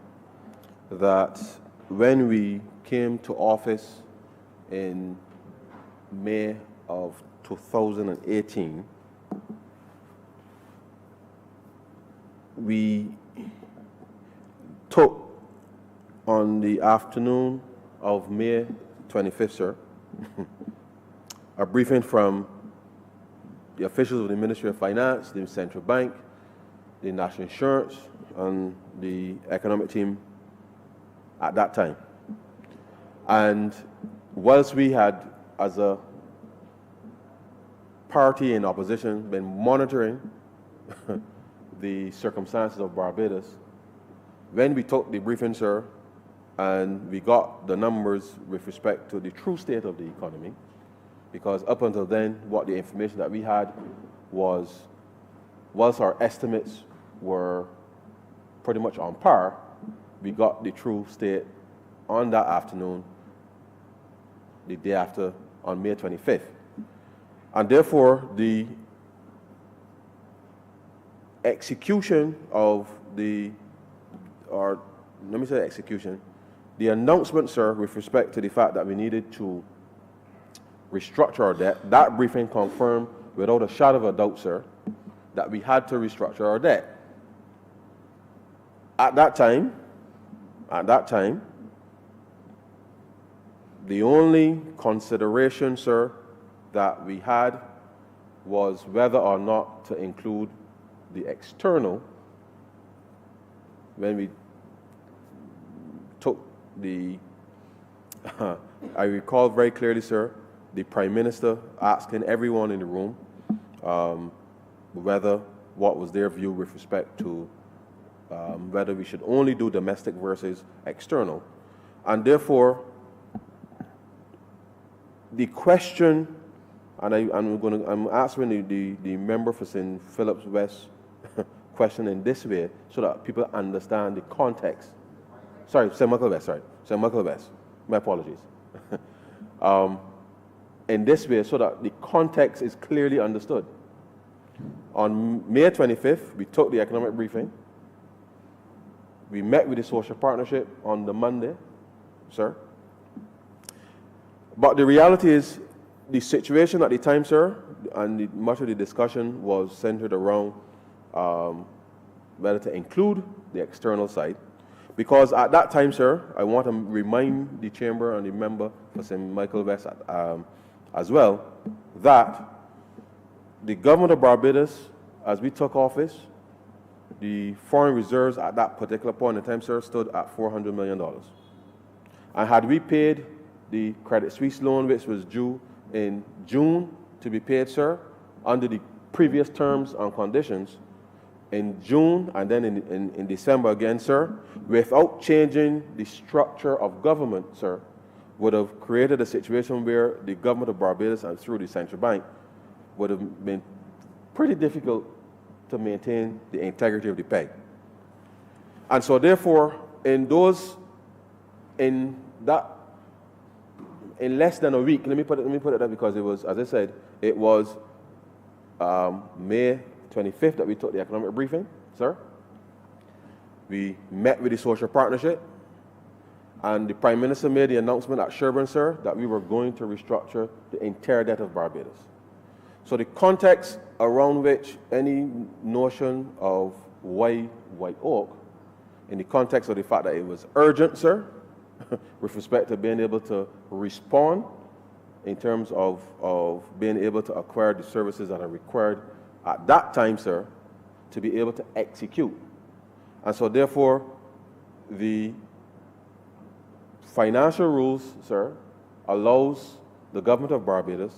E: that when we came to office in May of 2018, we took on the afternoon of May 25th, sir, a briefing from the officials of the Ministry of Finance, the Central Bank, the National Insurance, and the economic team at that time. And whilst we had, as a party in opposition, been monitoring the circumstances of Barbados, when we took the briefing, sir, and we got the numbers with respect to the true state of the economy, because up until then, what the information that we had was, whilst our estimates were pretty much on par, we got the true state on that afternoon, the day after, on May 25th. And therefore, the execution of the, or let me say execution, the announcement, sir, with respect to the fact that we needed to restructure our debt, that briefing confirmed without a shadow of a doubt, sir, that we had to restructure our debt. At that time, the only consideration, sir, that we had was whether or not to include the external when we took the, I recall very clearly, sir, the Prime Minister asking everyone in the room whether what was their view with respect to whether we should only do domestic versus external. And therefore, the question, and I'm answering the member for St. Philip's West question in this way so that people understand the context. Sorry, St. Michael West, sorry. St. Michael West. My apologies. In this way so that the context is clearly understood. On May 25th, we took the economic briefing. We met with the social partnership on the Monday, sir. But the reality is, the situation at the time, sir, and much of the discussion was centered around whether to include the external side. Because at that time, sir, I want to remind the chamber and the member for St. Michael West as well, that the government of Barbados, as we took office, the foreign reserves at that particular point in time, sir, stood at $400 million. And had we paid the Credit Suisse loan, which was due in June to be paid, sir, under the previous terms and conditions, in June and then in December again, sir, without changing the structure of government, sir, would have created a situation where the government of Barbados and through the central bank would have been pretty difficult to maintain the integrity of the peg. And so therefore, in less than a week, let me put it that, because it was, as I said, it was May 25th that we took the economic briefing, sir. We met with the social partnership, and the Prime Minister made the announcement at Sherburne, sir, that we were going to restructure the entire debt of Barbados. So the context around which any notion of why White Oak, in the context of the fact that it was urgent, sir, with respect to being able to respond in terms of being able to acquire the services that are required at that time, sir, to be able to execute. And so therefore, the financial rules, sir, allows the government of Barbados,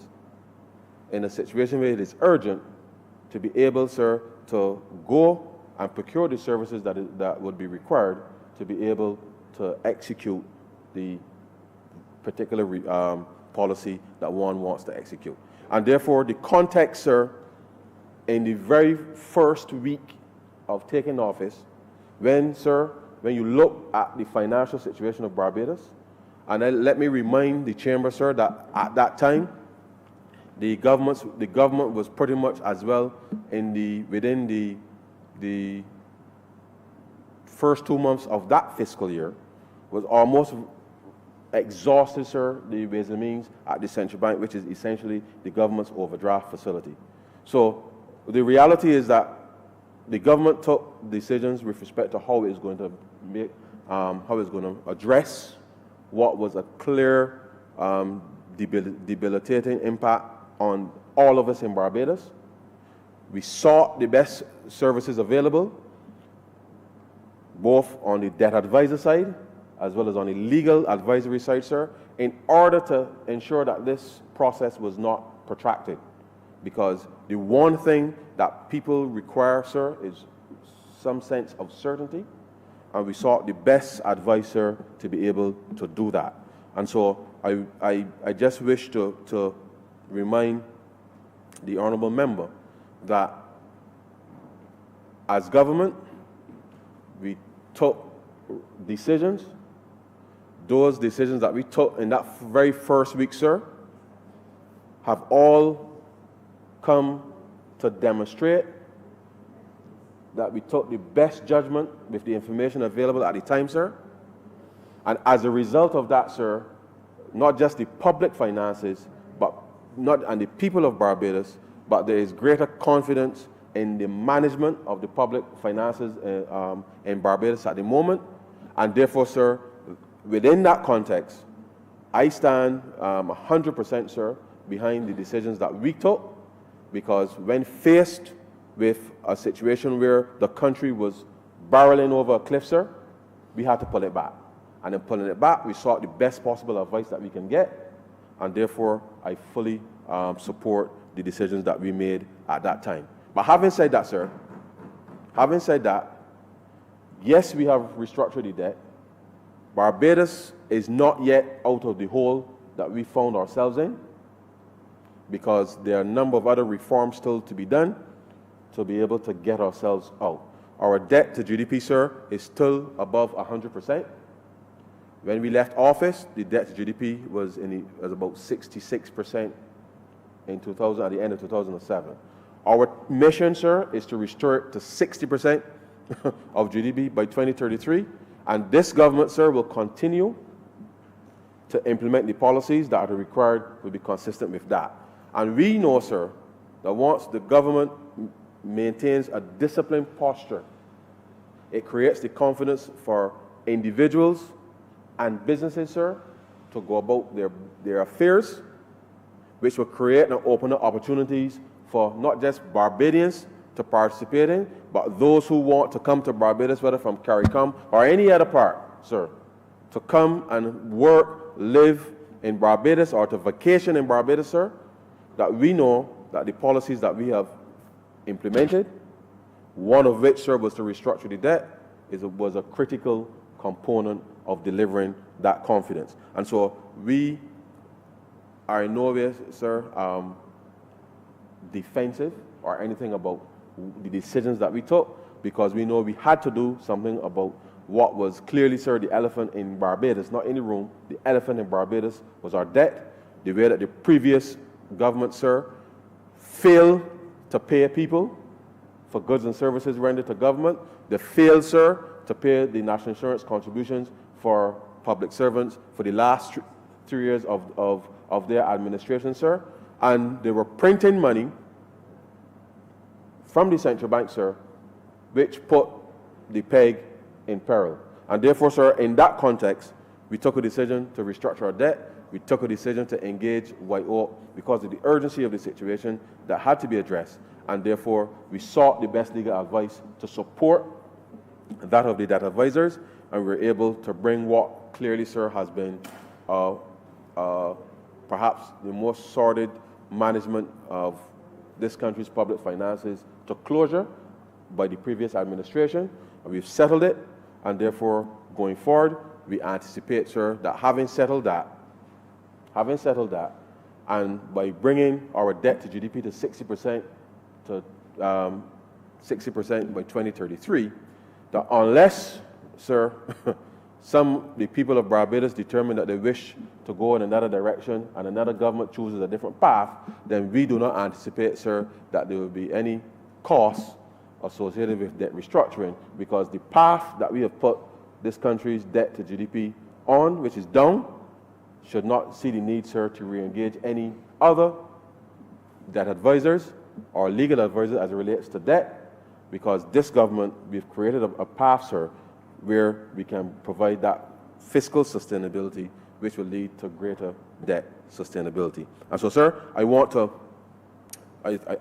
E: in a situation where it is urgent, to be able, sir, to go and procure the services that would be required to be able to execute the particular policy that one wants to execute. And therefore, the context, sir, in the very first week of taking office, when you look at the financial situation of Barbados, and then let me remind the chamber, sir, that at that time, the government was pretty much as well within the first 2 months of that fiscal year, was almost exhausted, sir, the ways and means at the central bank, which is essentially the government's overdraft facility. So the reality is that the government took decisions with respect to how it's going to make, how it's going to address what was a clear debilitating impact on all of us in Barbados. We sought the best services available, both on the debt advisor side as well as on the legal advisory side, sir, in order to ensure that this process was not protracted. Because the one thing that people require, sir, is some sense of certainty, and we sought the best advisor to be able to do that. And so I just wish to remind the honourable member that as government, we took decisions. Those decisions that we took in that very first week, sir, have all come to demonstrate that we took the best judgment with the information available at the time, sir. And as a result of that, sir, not just the public finances, and the people of Barbados, but there is greater confidence in the management of the public finances in Barbados at the moment. And therefore, sir, within that context, I stand 100%, sir, behind the decisions that we took, because when faced with a situation where the country was barreling over a cliff, sir, we had to pull it back. And in pulling it back, we sought the best possible advice that we can get, and therefore, I fully support the decisions that we made at that time. But having said that, sir, yes, we have restructured the debt. Barbados is not yet out of the hole that we found ourselves in, because there are a number of other reforms still to be done to be able to get ourselves out. Our debt to GDP, sir, is still above 100%. When we left office, the debt to GDP was about 66% at the end of 2007. Our mission, sir, is to restore it to 60% of GDP by 2033. And this government, sir, will continue to implement the policies that are required to be consistent with that. And we know, sir, that once the government maintains a disciplined posture, it creates the confidence for individuals and businesses, sir, to go about their affairs, which will create and open up opportunities for not just Barbadians to participate in, but those who want to come to Barbados, whether from CARICOM or any other part, sir, to come and work, live in Barbados or to vacation in Barbados, sir, that we know that the policies that we have implemented, one of which, sir, was to restructure the debt, was a critical component of delivering that confidence. And so we are in no way, sir, defensive or anything about the decisions that we took, because we know we had to do something about what was clearly, sir, the elephant in Barbados, not in the room. The elephant in Barbados was our debt, the way that the previous government, sir, failed to pay people for goods and services rendered to government. They failed, sir, to pay the national insurance contributions for public servants for the last 3 years of their administration, sir. And they were printing money from the central bank, sir, which put the peg in peril. And therefore, sir, in that context, we took a decision to restructure our debt. We took a decision to engage White Oak because of the urgency of the situation that had to be addressed. And therefore, we sought the best legal advice to support that of the debt advisors, and we were able to bring what clearly, sir, has been perhaps the most sordid management of this country's public finances to closure by the previous administration. And we've settled it, and therefore, going forward, we anticipate, sir, that having settled that, and by bringing our debt to GDP to 60% to 60% by 2033, that unless, sir, the people of Barbados determine that they wish to go in another direction and another government chooses a different path, then we do not anticipate, sir, that there will be any costs associated with debt restructuring, because the path that we have put this country's debt to GDP on, which is down, should not see the need, sir, to re-engage any other debt advisors or legal advisors as it relates to debt, because this government, we've created a path, sir, where we can provide that fiscal sustainability, which will lead to greater debt sustainability. And so, sir, I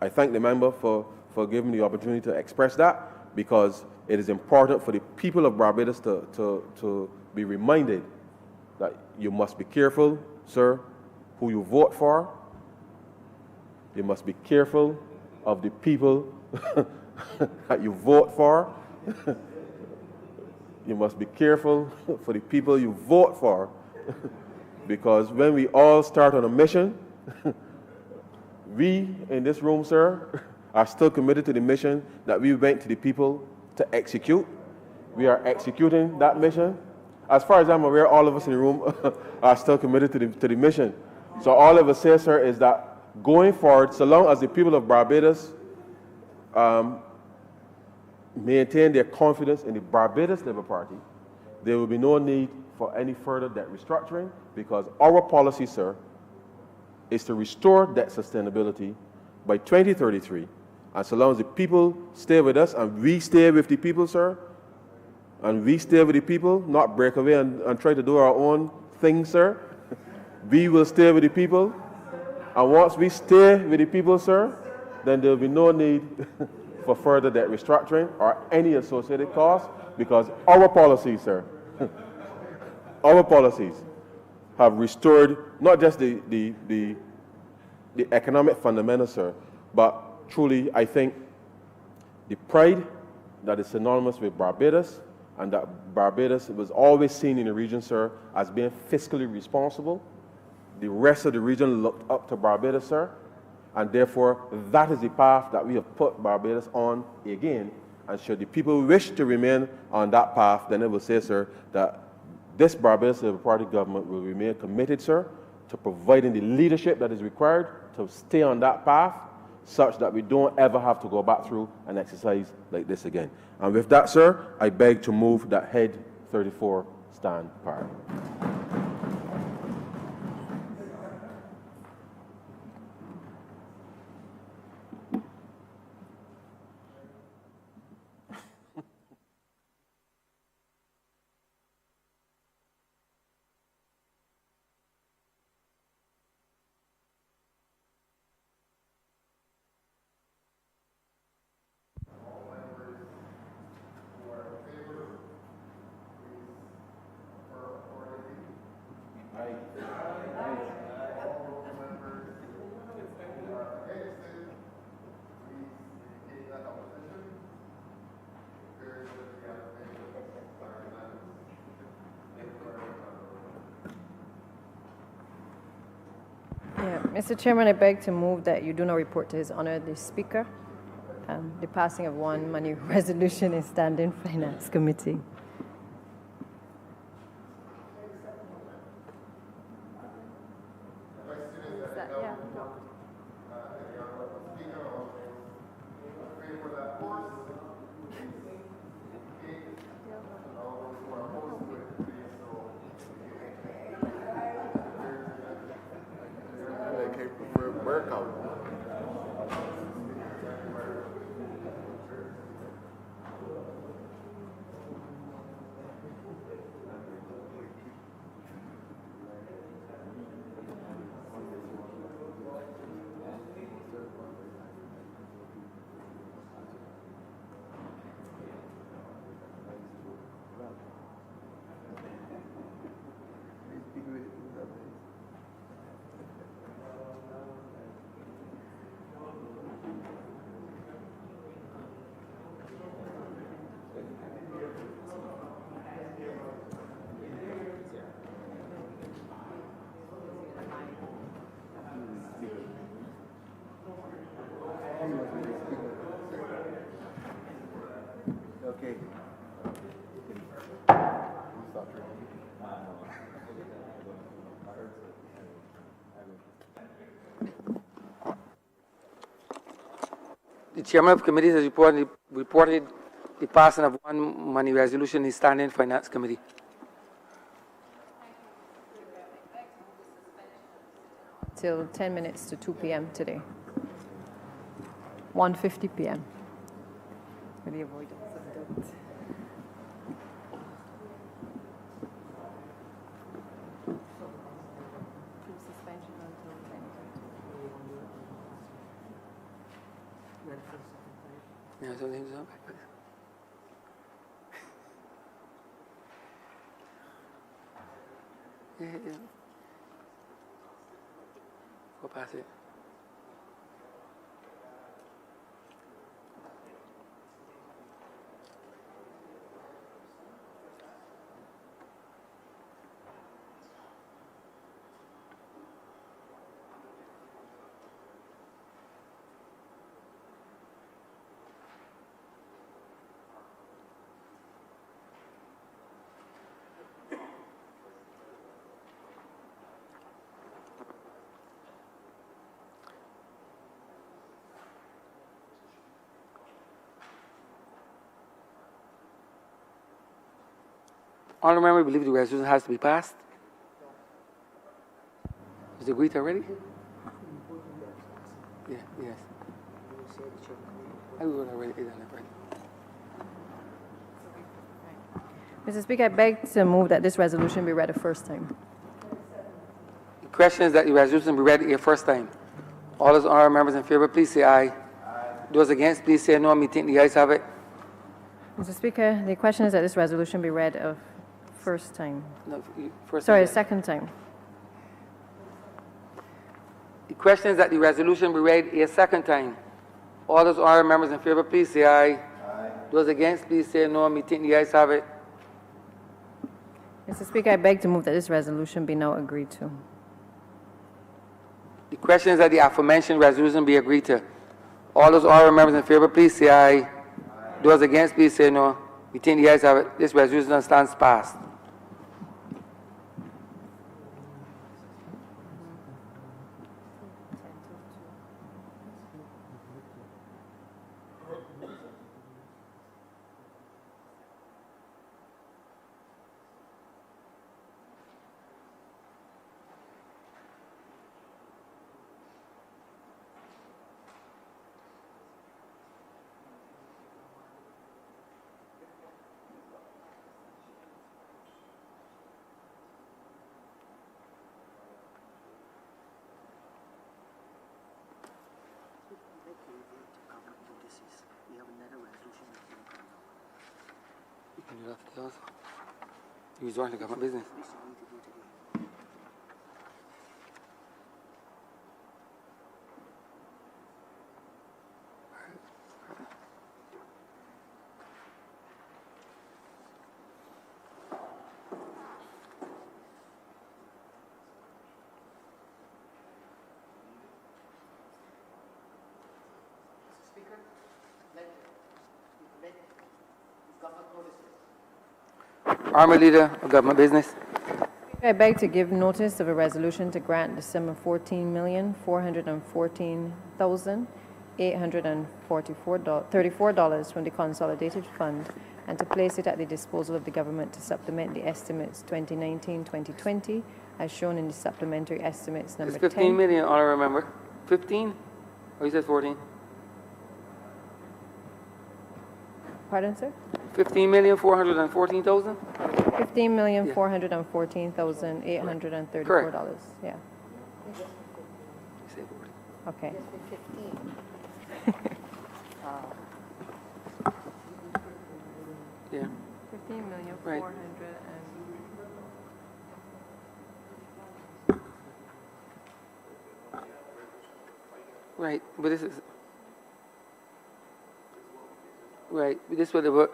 E: thank the member for giving me the opportunity to express that, because it is important for the people of Barbados to be reminded that you must be careful, sir, who you vote for. You must be careful of the people that you vote for. You must be careful for the people you vote for, because when we all start on a mission, we in this room, sir, are still committed to the mission that we went to the people to execute. We are executing that mission. As far as I'm aware, all of us in the room are still committed to the mission. So all of us say, sir, is that going forward, so long as the people of Barbados maintain their confidence in the Barbados Labour Party, there will be no need for any further debt restructuring, because our policy, sir, is to restore debt sustainability by 2033. And so long as the people stay with us and we stay with the people, sir, and we stay with the people, not break away and try to do our own thing, sir, we will stay with the people. And once we stay with the people, sir, then there will be no need for further debt restructuring or any associated costs, because our policies, sir, our policies have restored not just the economic fundamentals, sir, but truly, I think, the pride that is synonymous with Barbados, and that Barbados was always seen in the region, sir, as being fiscally responsible. The rest of the region looked up to Barbados, sir, and therefore that is the path that we have put Barbados on again. And should the people wish to remain on that path, then it will say, sir, that this Barbados Labour Party government will remain committed, sir, to providing the leadership that is required to stay on that path, such that we don't ever have to go back through an exercise like this again. And with that, sir, I beg to move that Head 34 stand part.
G: Mr. Chairman, I beg to move that you do not report to His Honor the Speaker the passing of one money resolution in Standing Finance Committee.
C: Okay.
H: The chairman of committee has reported the passing of one money resolution in standing finance committee.
G: Till 10 minutes to 2 p.m. today. 1:50 p.m. For the avoidance of doubt. Suspension until 10:30.
H: Yeah, something's up. Yeah. Go past it. Honourable member, believe the resolution has to be passed. Is it agreed already? Yeah, yes. I will already.
G: Mr. Speaker, I beg to move that this resolution be read a first time.
H: The question is that the resolution be read a first time. All those honourable members in favour, please say aye. Those against, please say no. Me think the ayes have it.
G: Mr. Speaker, the question is that this resolution be read a first time.
H: No, first
G: Sorry, a
H: time.
G: second time.
H: The question is that the resolution be read a second time. All those honourable members in favour, please say aye. Those against, please say no. Me think the ayes have it.
G: Mr. Speaker, I beg to move that this resolution be now agreed to.
H: The question is that the aforementioned resolution be agreed to. All those honourable members in favour, please say aye. Those against, please say no. We think the ayes have it. This resolution stands passed. You join the government business. Honourable Leader of Government Business.
G: I beg to give notice of a resolution to grant the sum of $14,414,834 from the Consolidated Fund and to place it at the disposal of the government to supplement the estimates 2019-2020 as shown in the supplementary estimates number
H: It's 15 million, honourable member. 15? Or you said 14?
G: Pardon, sir?
H: 15,414,000?
G: $15,414,834.
H: Correct.
G: Yeah.
H: You said 14.
G: Okay.
H: Yeah.
G: 15,400,000
H: Right, but this is right. But this was the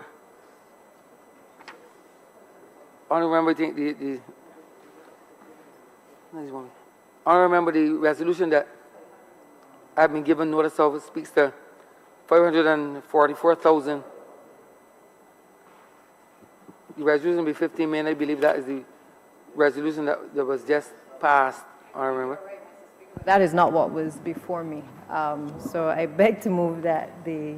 H: I don't remember the I don't remember the resolution that I've been given notice of. It speaks to $544,000. The resolution will be 15 million. I believe that is the resolution that was just passed. I remember.
G: That is not what was before me. So I beg to move that the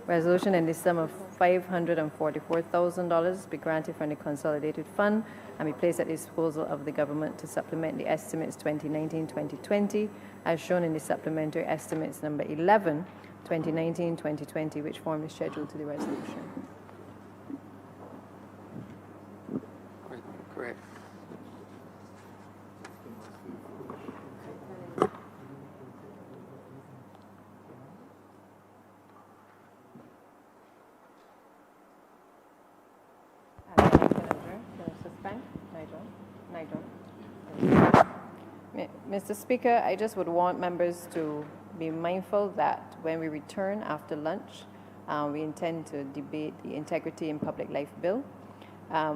G: resolution in the sum of $544,000 be granted from the Consolidated Fund and be placed at the disposal of the government to supplement the estimates 2019-2020 as shown in the supplementary estimates number 11, 2019-2020, which form the schedule to the resolution.
H: Correct.
G: Mr. Speaker, I just would want members to be mindful that when we return after lunch, we intend to debate the Integrity in Public Life Bill.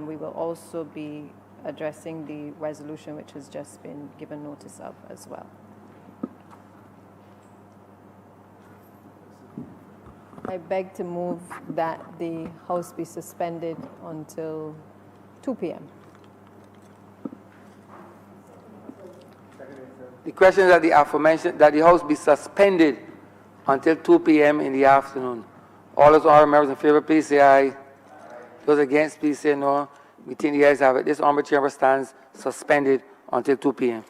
G: We will also be addressing the resolution which has just been given notice of as well. I beg to move that the House be suspended until 2 p.m.
H: The question is that the aforementioned, that the House be suspended until 2 p.m. in the afternoon. All those honorable members in favor, please say aye. Those against, please say no. We think the ayes have it. This honorable chamber stands suspended until 2 p.m.